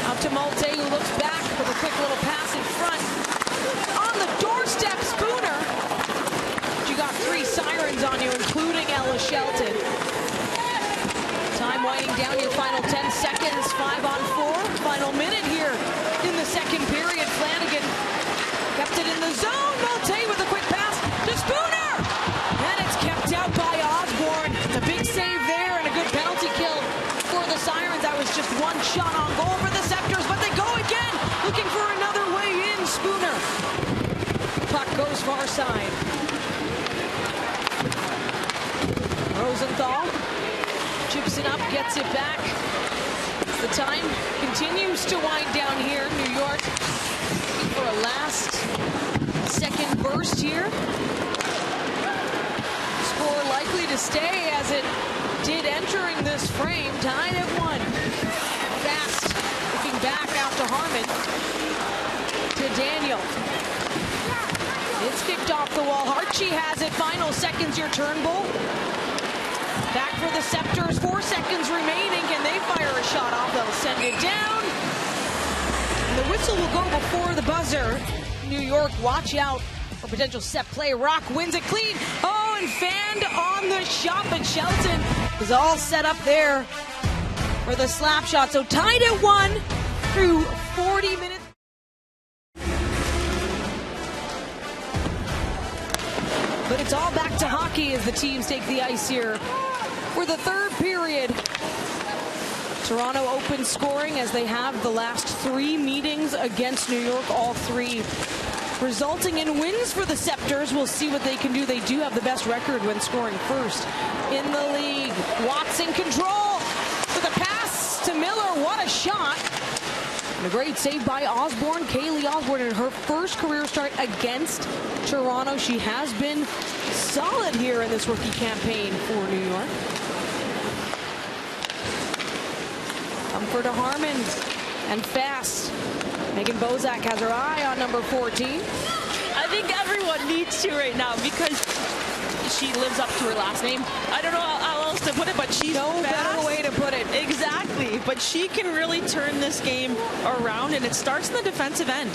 out to Malte, who looks back with a quick little pass in front. On the doorstep, Spooner. You got 3 Sirens on you, including Ella Shelton. Time winding down, your final 10 seconds. 5 on 4. Final minute here in the second period. Flanagan kept it in the zone. Malte with a quick pass to Spooner. And it's kept out by Osborne. A big save there and a good penalty kill for the Sirens. That was just 1 shot on goal for the Sceptres, but they go again, looking for another way in. Spooner. Puck goes far side. Rosenthal chips it up, gets it back. The time continues to wind down here. New York looking for a last second burst here. Score likely to stay as it did entering this frame. Tied at 1. Fast looking back out to Harmon. To Daniel. It's kicked off the wall. Hartchie has it. Final seconds, your Turnbull. Back for the Sceptres. 4 seconds remaining. Can they fire a shot off? They'll send it down. And the whistle will go before the buzzer. New York, watch out for potential set play. Rock wins it clean. Oh, and fanned on the shot, but Shelton is all set up there for the slap shot. So tied at 1 through 40 minutes. But it's all back to hockey as the teams take the ice here for the third period. Toronto opens scoring as they have the last 3 meetings against New York, all 3 resulting in wins for the Sceptres. We'll see what they can do. They do have the best record when scoring first in the league. Watts in control with a pass to Miller. What a shot. And a great save by Osborne. Kaylee Osborne in her first career start against Toronto. She has been solid here in this rookie campaign for New York. Comfort to Harmon and Fast. Megan Bozak has her eye on number 14. I think everyone needs to right now because she lives up to her last name. I don't know how else to put it, but she's no better way to put it. Exactly. But she can really turn this game around, and it starts in the defensive end.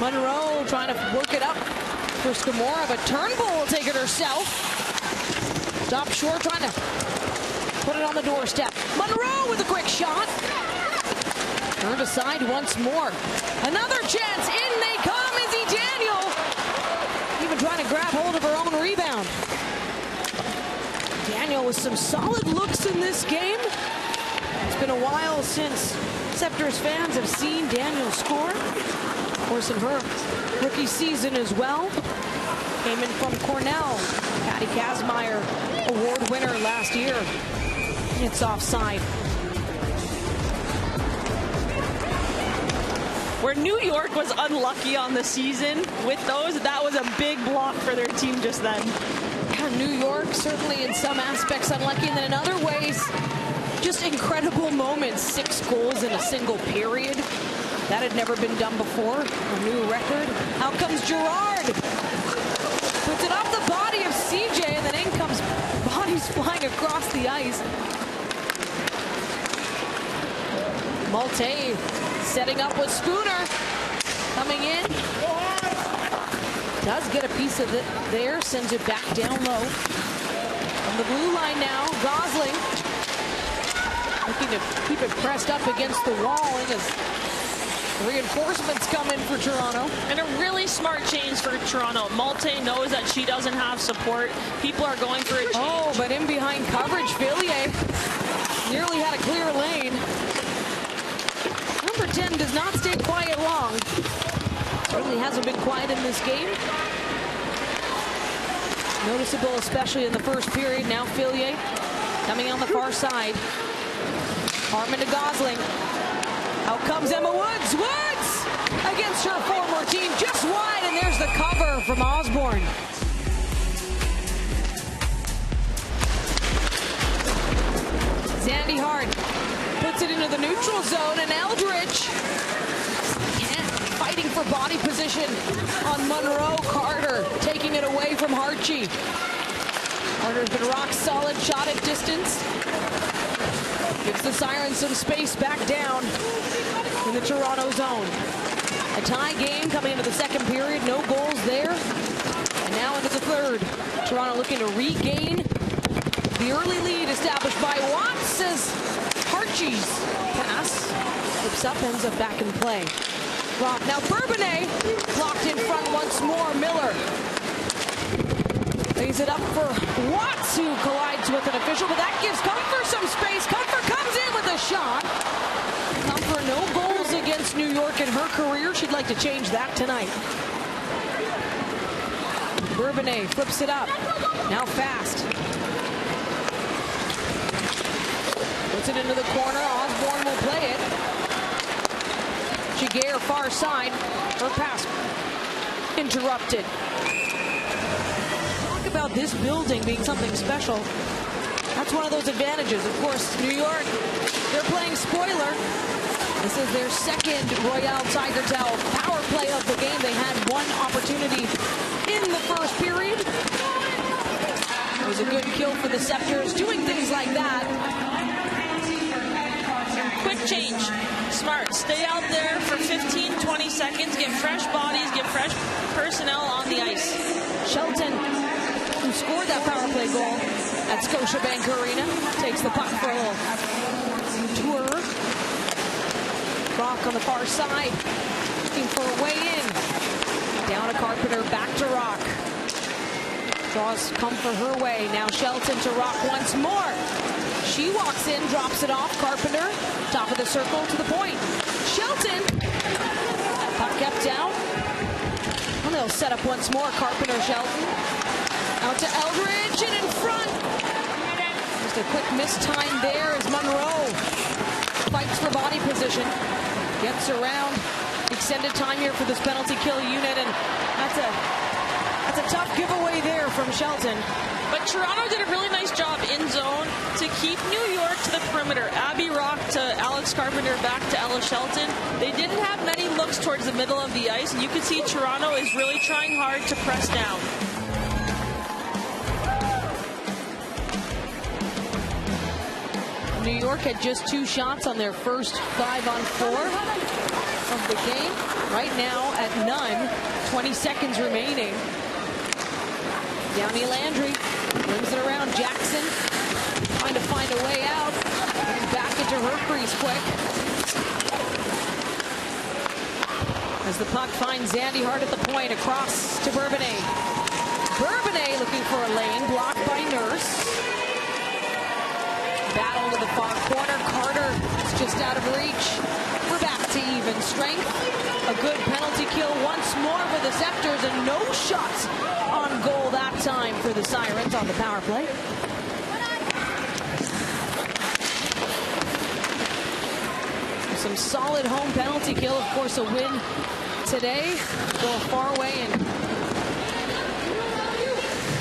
Monroe trying to work it up for Scamora, but Turnbull will take it herself. Stop short, trying to put it on the doorstep. Monroe with a quick shot. Turned aside once more. Another chance. In they come. Izzy Daniel even trying to grab hold of her own rebound. Daniel with some solid looks in this game. It's been a while since Sceptres fans have seen Daniel score. Of course, in her rookie season as well. Came in from Cornell. Patty Kazmaier, award winner last year. It's offside. Where New York was unlucky on the season with those, that was a big block for their team just then. Yeah, New York certainly in some aspects unlucky, and then in other ways, just incredible moments. 6 goals in a single period. That had never been done before. A new record. Out comes Gerard. Puts it off the body of CJ, and then in comes bodies flying across the ice. Malte setting up with Spooner. Coming in. Does get a piece of it there. Sends it back down low. On the blue line now, Gosling. Looking to keep it pressed up against the wall. And as reinforcements come in for Toronto. And a really smart change for Toronto. Malte knows that she doesn't have support. People are going for a change. Oh, but in behind coverage, Fillier nearly had a clear lane. Number 10 does not stay quiet long. Certainly hasn't been quiet in this game. Noticeable, especially in the first period. Now Fillier coming on the far side. Hartman to Gosling. Out comes Emma Woods. Woods against her former team, just wide, and there's the cover from Osborne. Zandy Hart puts it into the neutral zone, and Eldridge fighting for body position on Monroe. Carter taking it away from Hartchie. Carter's been rock solid, shot at distance. Gives the Sirens some space back down in the Toronto zone. A tie game coming into the second period. No goals there. And now into the third. Toronto looking to regain the early lead established by Watts as Hartchie's pass flips up, ends up back in play. Rock now Bourbonnais blocked in front once more. Miller lays it up for Watts, who collides with an official, but that gives Comfer some space. Comfer comes in with a shot. Comfer, no goals against New York in her career. She'd like to change that tonight. Bourbonnais flips it up. Now Fast. Puts it into the corner. Osborne will play it. Giguère far side. Her pass interrupted. Talk about this building being something special. That's one of those advantages. Of course, New York, they're playing spoiler. This is their second Royale Tiger Towel power play of the game. They had one opportunity in the first period. It was a good kill for the Sceptres. Doing things like that. Quick change. Smart. Stay out there for 15, 20 seconds. Get fresh bodies. Get fresh personnel on the ice. Shelton, who scored that power play goal at Scotiabank Arena, takes the puck for a little tour. Rock on the far side, looking for a way in. Down to Carpenter, back to Rock. Draws Comfort her way. Now Shelton to Rock once more. She walks in, drops it off. Carpenter, top of the circle to the point. Shelton, puck kept down. And they'll set up once more. Carpenter, Shelton. Out to Eldridge and in front. Just a quick mistime there as Monroe fights for body position. Gets around. Extended time here for this penalty kill unit, and that's a tough giveaway there from Shelton. But Toronto did a really nice job in zone to keep New York to the perimeter. Abby Rock to Alex Carpenter, back to Ella Shelton. They didn't have many looks towards the middle of the ice, and you can see Toronto is really trying hard to press down. New York had just 2 shots on their first 5-on-4 of the game. Right now at none. 20 seconds remaining. Downey Landry brings it around. Jackson trying to find a way out. Getting back into her crease quick. As the puck finds Zandy Hart at the point. Across to Bourbonnais. Bourbonnais looking for a lane. Blocked by Nurse. the far corner. Carter is just out of reach. We're back to even strength. A good penalty kill once more for the Sceptres, and no shots on goal that time for the Sirens on the power play. Some solid home penalty kill. Of course, a win today. Go a far way in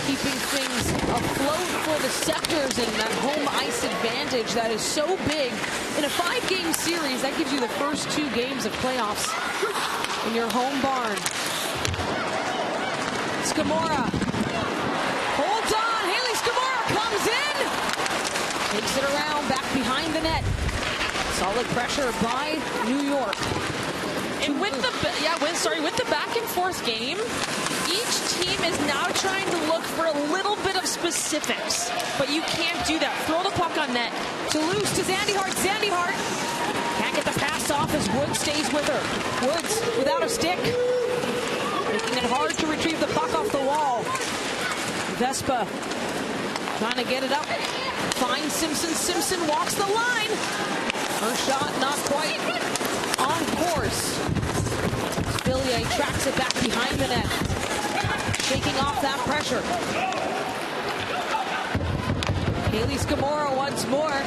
keeping things afloat for the Sceptres, and that home ice advantage that is so big. In a 5-game series, that gives you the first 2 games of playoffs in your home barn. Scamora holds on. Haley Scamora comes in. Takes it around, back behind the net. Solid pressure by New York. And with the back and forth game, each team is now trying to look for a little bit of specifics, but you can't do that. Throw the puck on net. Toulouse to Zandy Hart. Zandy Hart can't get the pass off as Woods stays with her. Woods without a stick, making it hard to retrieve the puck off the wall. Vespa trying to get it up. Finds Simpson. Simpson walks the line. Her shot not quite on course. Villiers tracks it back behind the net, shaking off that pressure. Haley Scamora once more.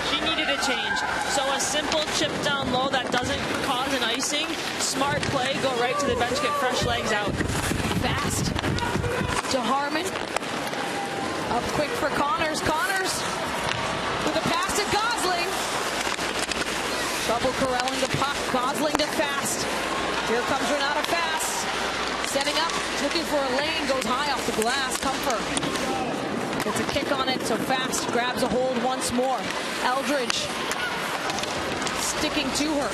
She needed a change. So a simple chip down low that doesn't cause an icing. Smart play, go right to the bench, get fresh legs out. Fast to Harmon. Up quick for Connors. Connors with a pass to Gosling. Trouble corralling the puck. Gosling to Fast. Here comes Renata Fast. Setting up, looking for a lane, goes high off the glass. Comfort gets a kick on it, so Fast grabs a hold once more. Eldridge sticking to her.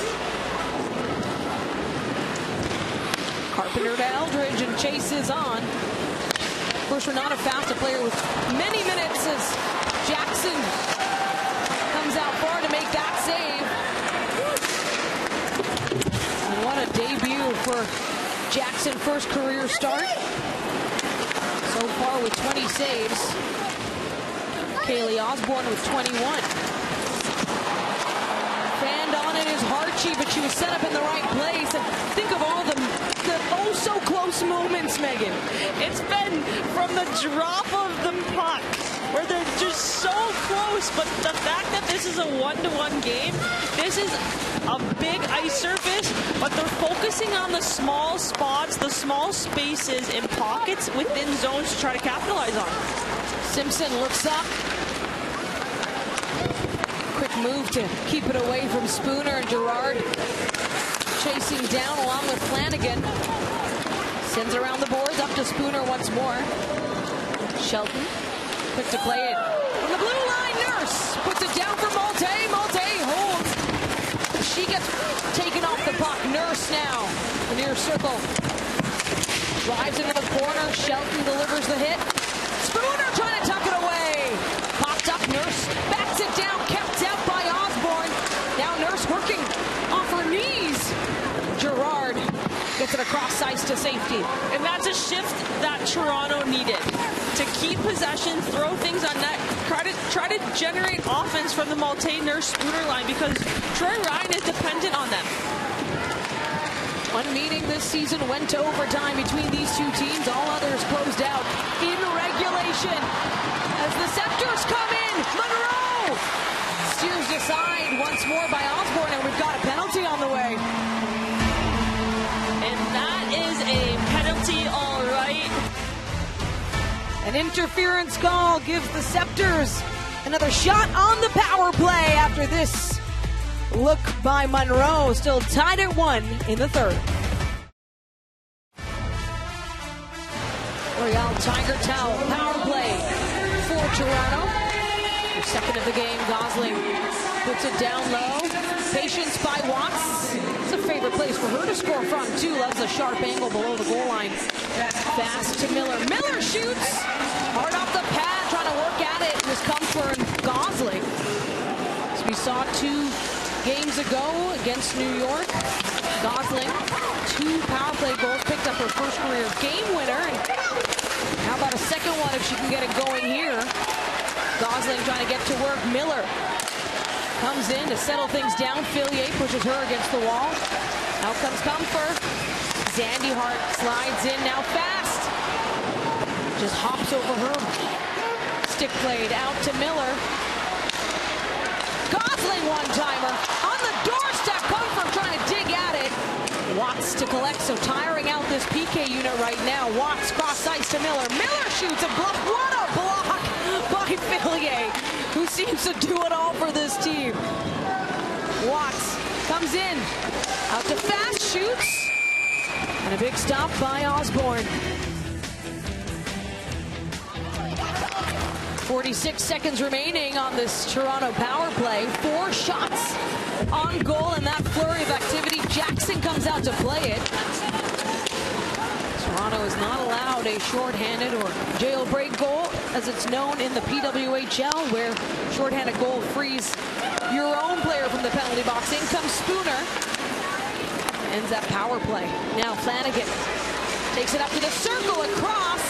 Carpenter to Eldridge, and chase is on. Of course, Renata Fast, a player with many minutes, as Jackson comes out far to make that save. And what a debut for Jackson, first career start. So far with 20 saves. Kaylee Osborne with 21. Fanned on it is Harchie, but she was set up in the right place. And think of all the oh so close moments, Megan. It's been from the drop of the puck, where they're just so close, but the fact that this is a 1-to-1 game, this is a big ice surface, but they're focusing on the small spots, the small spaces and pockets within zones to try to capitalize on. Simpson looks up. Quick move to keep it away from Spooner, and Gerard chasing down along with Flanagan. Sends around the boards, up to Spooner once more. Shelton, quick to play it. On the blue line, Nurse puts it down for Malte. Malte holds. She gets taken off the puck. Nurse now, the near circle. Drives into the corner. Shelton delivers the hit. Spooner trying to tuck it away. Popped up, Nurse backs it down, kept out by Osborne. Now Nurse working off her knees. Gerard gets it across ice to safety. And that's a shift that Toronto needed. To keep possession, throw things on net, try to generate offense from the Malte Nurse Spooner line, because Troy Ryan is dependent on them. One meeting this season went to overtime between these two teams. All others closed out in regulation. As the Sceptres come in, Monroe steers aside once more by Osborne, and we've got a penalty on the way. And that is a penalty, all right. An interference call gives the Sceptres another shot on the power play after this look by Monroe. Still tied at 1 in the third. Royale Tiger Towel power play for Toronto. Their second of the game. Gosling puts it down low. Patience by Watts. It's a favorite place for her to score from, too. Loves a sharp angle below the goal line. Fast to Miller. Miller shoots. Hard off the pad, trying to work at it. It was Comfort and Gosling. As we saw 2 games ago against New York, Gosling, 2 power play goals, picked up her first career game winner. And how about a second one if she can get it going here? Gosling trying to get to work. Miller comes in to settle things down. Fillier pushes her against the wall. Out comes Comfort. Zandy Hart slides in now fast. Just hops over her. Stick played out to Miller. Gosling one-timer on the doorstep. Comfort trying to dig at it. Watts to collect, so tiring out this PK unit right now. Watts cross ice to Miller. Miller shoots a bluff. What a block by Fillier, who seems to do it all for this team. Watts comes in, out to fast, shoots, and a big stop by Osborne. 46 seconds remaining on this Toronto power play. 4 shots on goal in that flurry of activity. Jackson comes out to play it. Toronto is not allowed a shorthanded or jailbreak goal, as it's known in the PWHL, where shorthanded goal frees your own player from the penalty box. In comes Spooner. Ends that power play. Now Flanagan takes it up to the circle, across.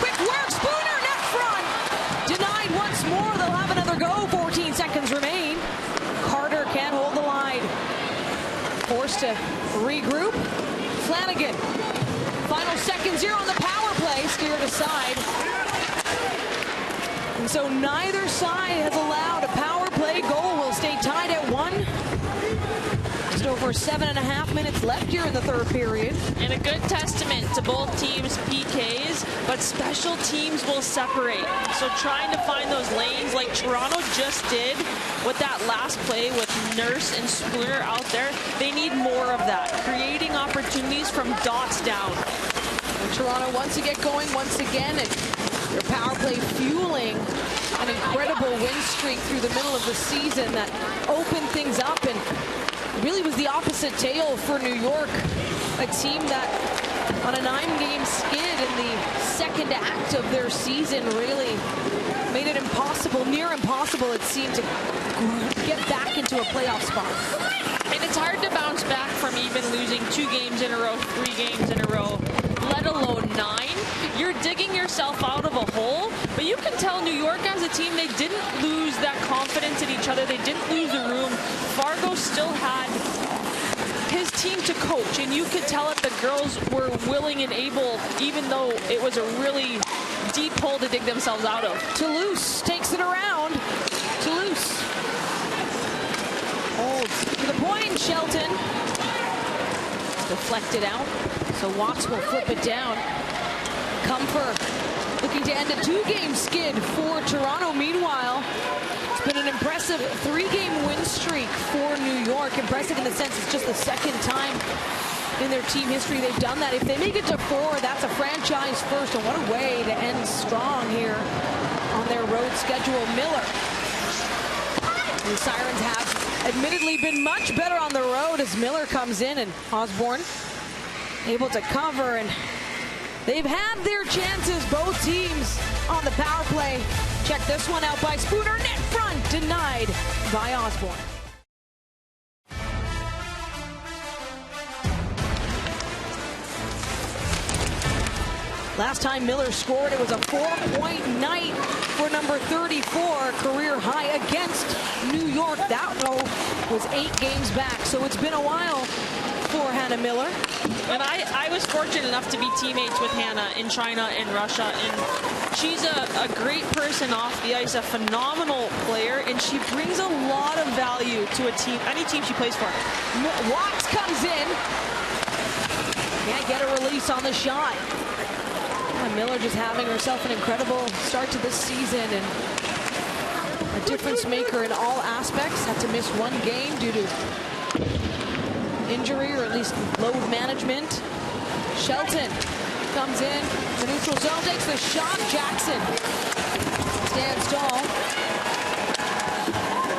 Quick work, Spooner, net front. Denied once more. They'll have another go. 14 seconds remain. Carter can't hold the line. Forced to regroup. Flanagan. Final seconds here on the power play. Steered aside. And so neither side has allowed a power play goal. Will stay tied at 1. Just over 7.5 minutes left here in the third period. And a good testament to both teams' PKs, but special teams will separate. So trying to find those lanes like Toronto just did with that last play with Nurse and Spooner out there, they need more of that. Creating opportunities from dots down. And Toronto wants to get going once again, and their power play fueling an incredible win streak through the middle of the season that opened things up, and really was the opposite tale for New York, a team that on a 9-game skid in the second act of their season really made it impossible, near impossible it seemed, to get back into a playoff spot. And it's hard to bounce back from even losing 2 games in a row, 3 games in a row, let alone 9. You're digging yourself out of a hole, but you can tell New York as a team, they didn't lose that confidence in each other. They didn't lose the room. Fargo still had his team to coach, and you could tell it the girls were willing and able, even though it was a really deep hole to dig themselves out of. Toulouse takes it around. Toulouse holds to the point. Shelton deflected out, so Watts will flip it down. Comfort looking to end a 2-game skid for Toronto. Meanwhile, it's been an impressive 3-game win streak for New York. Impressive in the sense it's just the second time in their team history they've done that. If they make it to 4, that's a franchise first, and what a way to end strong here on their road schedule. Miller. The Sirens have admittedly been much better on the road as Miller comes in, and Osborne able to cover, and they've had their chances, both teams, on the power play. Check this one out by Spooner, net front, denied by Osborne. Last time Miller scored, it was a 4-point night for number 34, career high against New York. That was 8 games back, so it's been a while for Hannah Miller. And I was fortunate enough to be teammates with Hannah in China and Russia, and she's a great person off the ice, a phenomenal player, and she brings a lot of value to a team, any team she plays for. Watts comes in. Can't get a release on the shot. Miller just having herself an incredible start to this season, and a difference maker in all aspects. Had to miss 1 game due to injury, or at least load management. Shelton comes in the neutral zone, takes the shot. Jackson stands tall.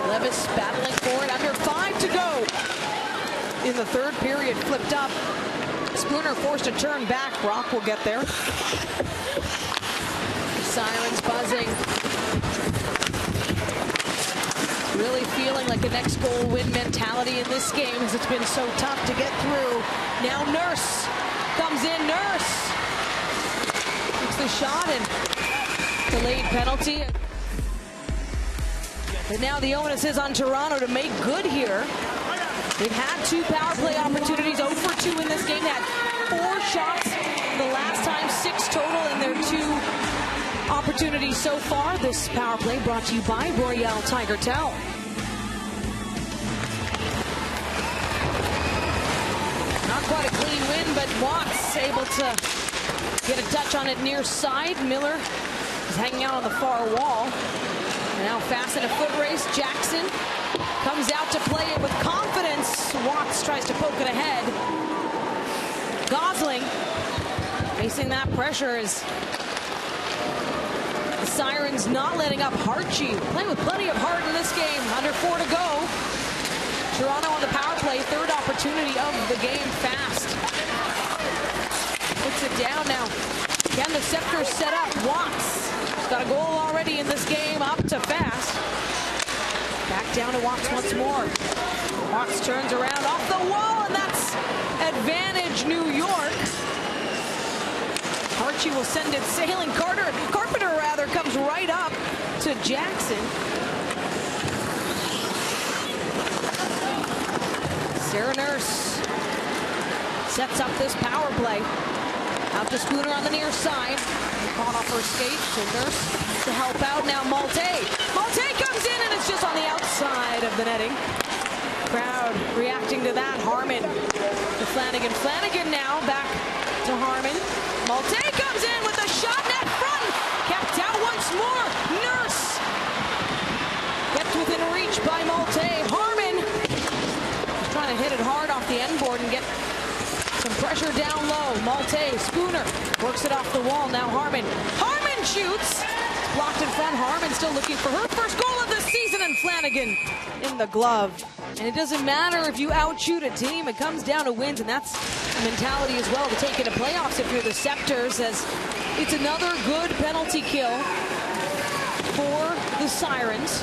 Levis battling for it, under 5 to go in the third period. Flipped up. Spooner forced to turn back. Brock will get there. Sirens buzzing. Really feeling like a next goal win mentality in this game, as it's been so tough to get through. Now Nurse comes in. Nurse takes the shot, and delayed penalty. But now the onus is on Toronto to make good here. They've had 2 power play opportunities, 0 for 2 in this game. They had 4 shots the last time, 6 total in their 2 opportunities so far. This power play brought to you by Royale Tiger Towel. Not quite a clean win, but Watts able to get a touch on it near side. Miller is hanging out on the far wall. And now fast in a foot race. Jackson comes out to play it with confidence. Watts tries to poke it ahead. Gosling facing that pressure is the Sirens not letting up. Harchie playing with plenty of heart in this game. Under 4 to go. Toronto on the power play. 3rd opportunity of the game. Fast puts it down now. Can the Sceptres set up? Watts got a goal already in this game. Up to Fast. Back down to Watts once more. Watts turns around off the wall, and that's advantage New York. Archie will send it sailing. Carpenter rather comes right up to Jackson. Sarah Nurse sets up this power play. Out to Spooner on the near side. Caught off her skate, so Nurse to help out. Now Malte comes in, and it's just on the outside of the netting. Crowd reacting to that. Harmon to Flanagan. Flanagan now back to Harmon. Malte comes in with a shot net front. Kept out once more. Nurse kept within reach by Malte. Harmon trying to hit it hard off the end board and get some pressure down low. Malte, Spooner works it off the wall. Now Harmon shoots. Blocked in front. Harmon still looking for her first goal of the season, and Flanagan in the glove. And it doesn't matter if you outshoot a team. It comes down to wins, and that's a mentality as well to take into playoffs if you're the Sceptres, as it's another good penalty kill for the Sirens.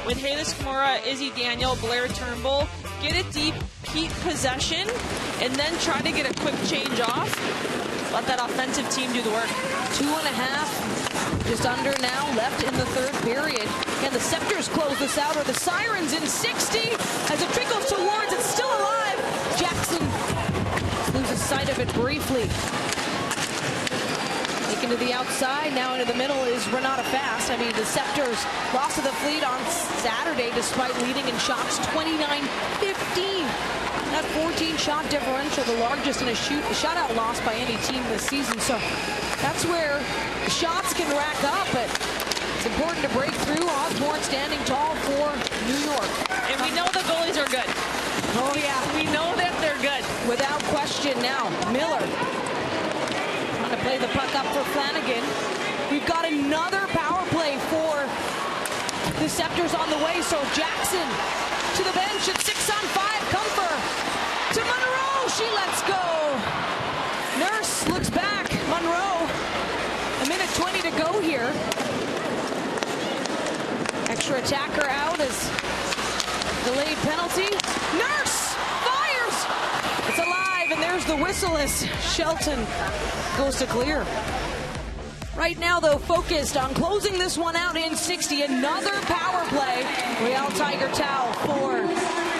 With Hayles Kimura, Izzy Daniel, Blair Turnbull, get it deep, keep possession, and then try to get a quick change off. Let that offensive team do the work. 2.5, just under now, left in the 3rd period. Can the Sceptres close this out, or the Sirens in 60? As it trickles towards, it's still alive. Jackson loses sight of it briefly. Taken to the outside, now into the middle is Renata Fast. I mean, the Sceptres lost to the Fleet on Saturday despite leading in shots 29-15. That 14-shot differential, the largest in a shutout loss by any team this season. So that's where shots can rack up, but it's important to break through. Osborne standing tall for New York. And we know the goalies are good. Oh, yeah. We know that they're good. Without question now. Miller trying to play the puck up for Flanagan. We've got another power play for the Sceptres on the way. So Jackson to the bench at 6-on-5. Comfer to Monroe. She lets go. Nurse looks back. Monroe. 1:20 to go here. Extra attacker out as delayed penalty. Nurse fires. It's alive, and there's the whistle as Shelton goes to clear. Right now, though, focused on closing this one out in 60. Another power play. Royale Tiger Towel for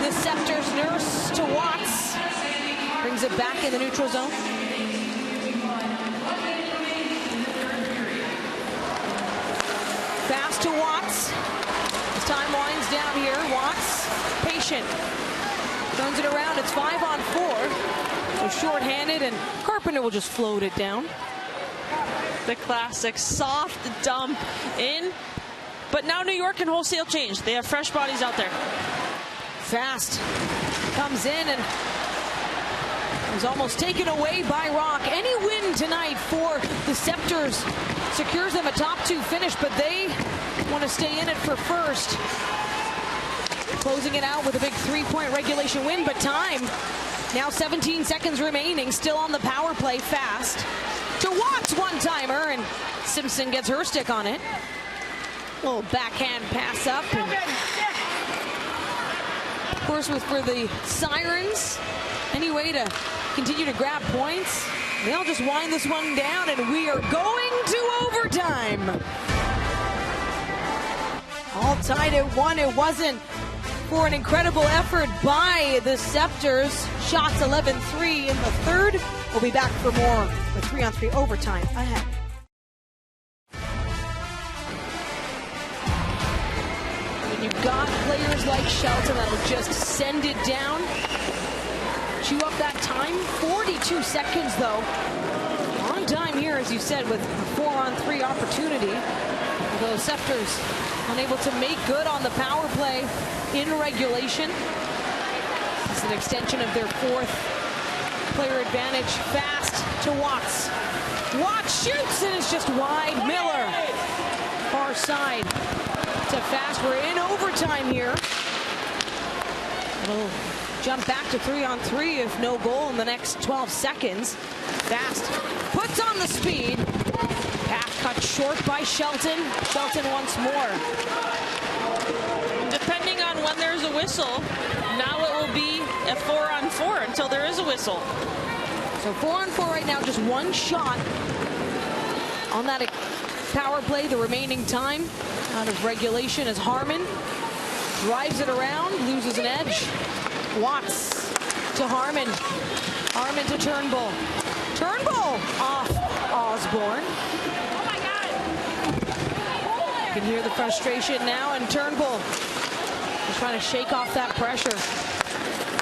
the Sceptres. Nurse to Watts. Brings it back in the neutral zone. Fast to Watts. As time winds down here, Watts, patient. Turns it around. It's 5-on-4. So short-handed, and Carpenter will just float it down. The classic soft dump in. But now New York can wholesale change. They have fresh bodies out there. Fast comes in and was almost taken away by Rock. Any win tonight for the Sceptres secures them a top 2 finish, but they want to stay in it for first. Closing it out with a big 3-point regulation win, but time. Now 17 seconds remaining, still on the power play. Fast to Watts, one-timer, and Simpson gets her stick on it. Little backhand pass up. And of course, for the Sirens, any way to continue to grab points, they'll just wind this one down, and we are going to overtime. All tied at 1. It wasn't for an incredible effort by the Sceptres. Shots 11-3 in the third. We'll be back for more with 3-on-3 overtime ahead. When you've got players like Shelton that'll just send it down, chew up that time. 42 seconds though. Long time here, as you said, with a 4-on-3 opportunity. Although Sceptres unable to make good on the power play in regulation. It's an extension of their fourth player advantage. Fast to Watts. Watts shoots and it's just wide. Miller, far side to Fast. We're in overtime here. It'll jump back to 3-on-3 if no goal in the next 12 seconds. Fast puts on the speed. Pass cut short by Shelton. Shelton once more. Depending on when there's a whistle, now it will be a 4-on-4 until there is a whistle. So 4-on-4 right now, just one shot on that power play. The remaining time out of regulation as Harmon drives it around, loses an edge. Watts to Harmon. Harmon to Turnbull. Turnbull off Osborne. Oh my God! You can hear the frustration now, and Turnbull is trying to shake off that pressure.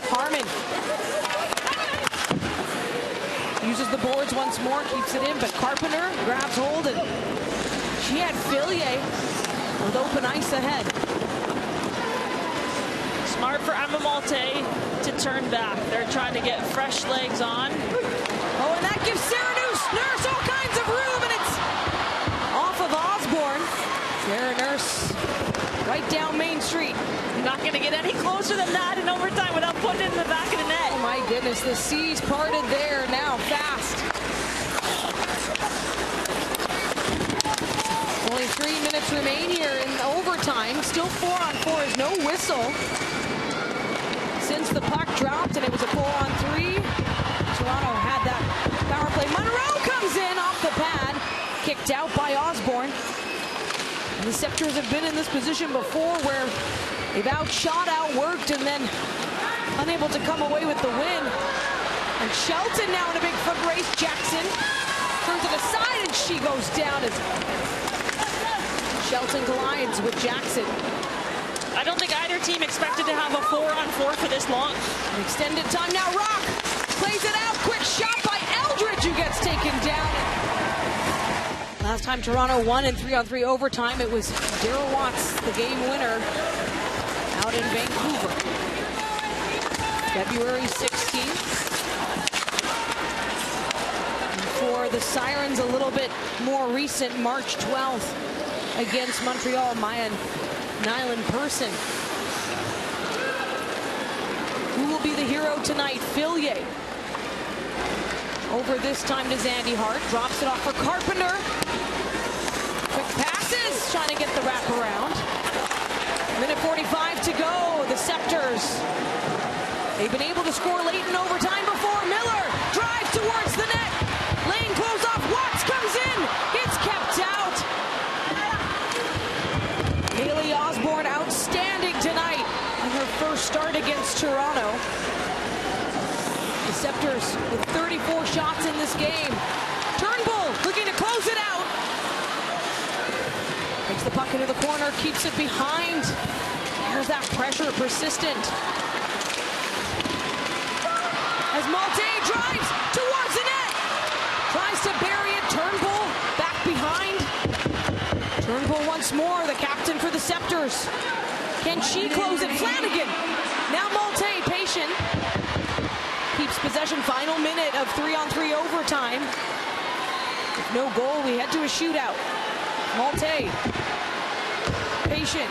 Harmon uses the boards once more, keeps it in, but Carpenter grabs hold, and she had Fillier with open ice ahead. Smart for Emma Malte to turn back. They're trying to get fresh legs on. Oh, and that gives Nurse all kinds of room, and it's off of Osborne. Sarah Nurse right down Main Street. You're not going to get any closer than that in overtime without putting it in the back of the net. Oh my goodness, the seas parted there. Now Fast. Only 3 minutes remain here in overtime. Still 4-on-4 is no whistle since the puck dropped, and it was a 4-on-3. Toronto had that power play. Monroe comes in off the pad, kicked out by Osborne. And the Sceptres have been in this position before where they've outshot, outworked, and then unable to come away with the win. And Shelton now in a big foot race. Jackson turns it aside, and she goes down as Shelton collides with Jackson. I don't think either team expected to have a 4-on-4 for this long. An extended time now. Rock plays it out. Quick shot by Eldridge, who gets taken down. Last time Toronto won in 3-on-3 overtime, it was Darryl Watts, the game winner, out in Vancouver. February 16th. And for the Sirens, a little bit more recent, March 12th against Montreal, Maya Nyland Person. Who will be the hero tonight? Fillier. Over this time to Zandy Hart. Drops it off for Carpenter. Quick passes. Trying to get the wraparound. Minute 45 to go. The Sceptres. They've been able to score late in overtime before. Miller drives towards the net. Lane closed off. Watts comes in. It's kept out. Haley Osborne outstanding tonight in her first start against Toronto. The Sceptres with 34 shots in this game. Turnbull looking to close it out. Takes the puck into the corner, keeps it behind. There's that pressure, persistent. As Malte drives towards the net. Tries to bury it. Turnbull back behind. Turnbull once more, the captain for the Sceptres. Can she close it? Flanagan. Now Malte, patient. Keeps possession. Final minute of 3-on-3 overtime. With no goal, we head to a shootout. Malte. Patient.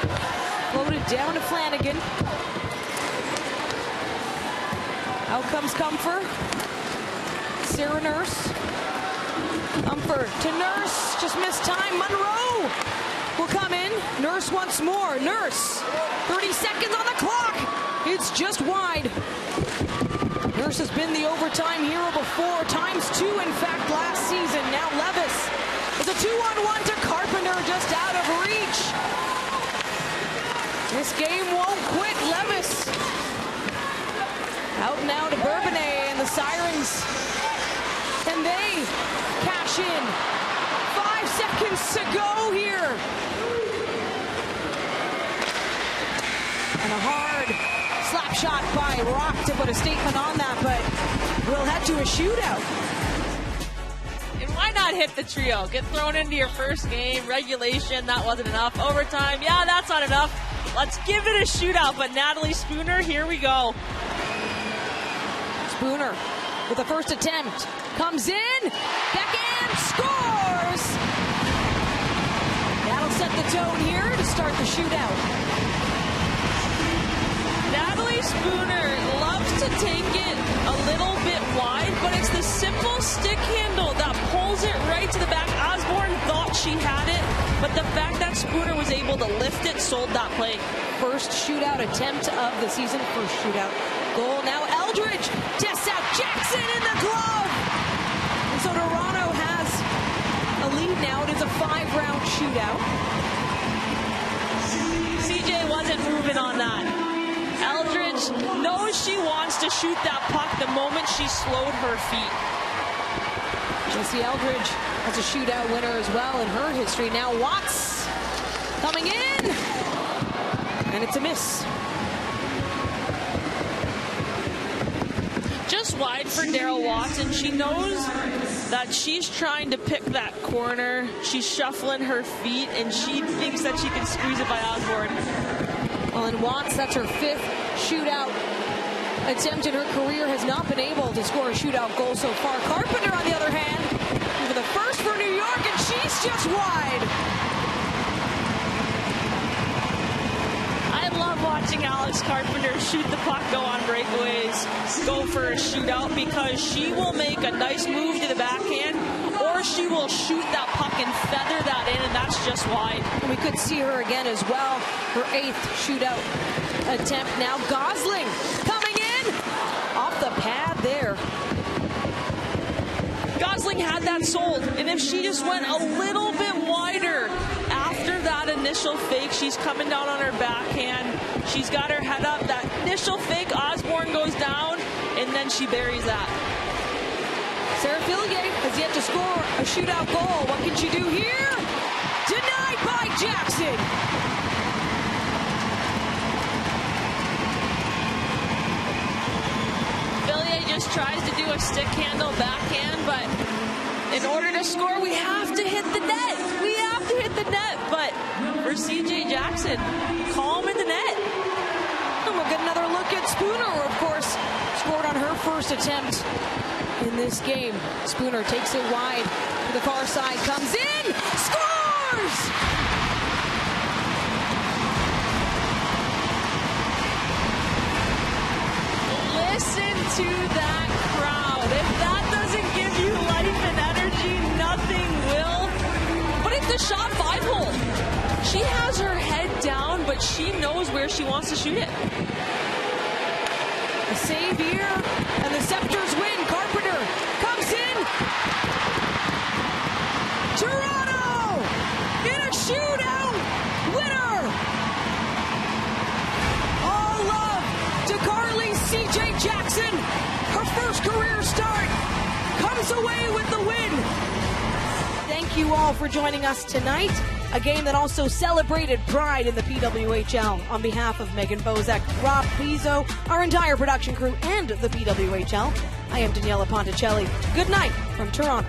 Floated down to Flanagan. Out comes Comfort. Sarah Nurse. Comfort to Nurse. Just missed time. Monroe will come in. Nurse once more. Nurse. 30 seconds on the clock. It's just wide. Nurse has been the overtime hero before. ×2, in fact, last season. Now Levis. It's a 2-on-1 to Carpenter, just out of reach. Shelton now to Bourbonnais and the Sirens. And they cash in. 5 seconds to go here. And a hard slap shot by Rock to put a statement on that, but we'll head to a shootout. And why not hit the trio? Get thrown into your first game, regulation, that wasn't enough. Overtime, yeah, that's not enough. Let's give it a shootout, but Natalie Spooner, here we go. Spooner with the first attempt, comes in, backhand, scores! That'll set the tone here to start the shootout. Natalie Spooner loves to take it a little bit wide, but it's the simple stick handle that pulls it right to the back. Osborne thought she had it, but the fact that Spooner was able to lift it sold that play. First shootout attempt of the season, first shootout goal. Now Eldridge tests out Jackson in the glove. And so Toronto has a lead now. It is a 5-round shootout. CJ wasn't moving on that. Eldridge knows she wants to shoot that puck the moment she slowed her feet. Jesse Eldridge has a shootout winner as well in her history. Now Watts coming in, and it's a miss. Just wide for Daryl Watson. She knows that she's trying to pick that corner. She's shuffling her feet, and she thinks that she can squeeze it by Osborne. Well, and Watts, that's her 5th shootout attempt in her career, has not been able to score a shootout goal so far. Carpenter, on the other hand, for the first for New York, and she's just wide. I love watching Alex Carpenter shoot the puck, go on breakaways, go for a shootout, because she will make a nice move to the backhand, or she will shoot that puck and feather that in, and that's just wide. And we could see her again as well, her 8th shootout attempt. Now Gosling coming in, off the pad there. Gosling had that sold, and if she just went a little bit wider after that initial fake, she's coming down on her backhand, she's got her head up, that initial fake, Osborne goes down, and then she buries that. Sarah Fillier has yet to score a shootout goal. What can she do here? Denied by Jackson. Fillier just tries to do a stick handle backhand, but in order to score, we have to hit the net. We have to hit the net, but for CJ Jackson, calm in the net. And we'll get another look at Spooner, who, of course, scored on her first attempt in this game. Spooner takes it wide to the far side, comes in, scores! Listen to that crowd. If that doesn't give you life and energy, nothing will. But it's the shot 5-hole. She has her head down, but she knows where she wants to shoot it. A save here, and the Sceptres win. Carpenter comes in. Toronto in a shootout winner. All love to Carly CJ Jackson. Her first career start comes away with the win. Thank you all for joining us tonight. A game that also celebrated pride in the PWHL. On behalf of Megan Bozek, Rob Pizzo, our entire production crew, and the PWHL, I am Daniela Ponticelli. Good night from Toronto.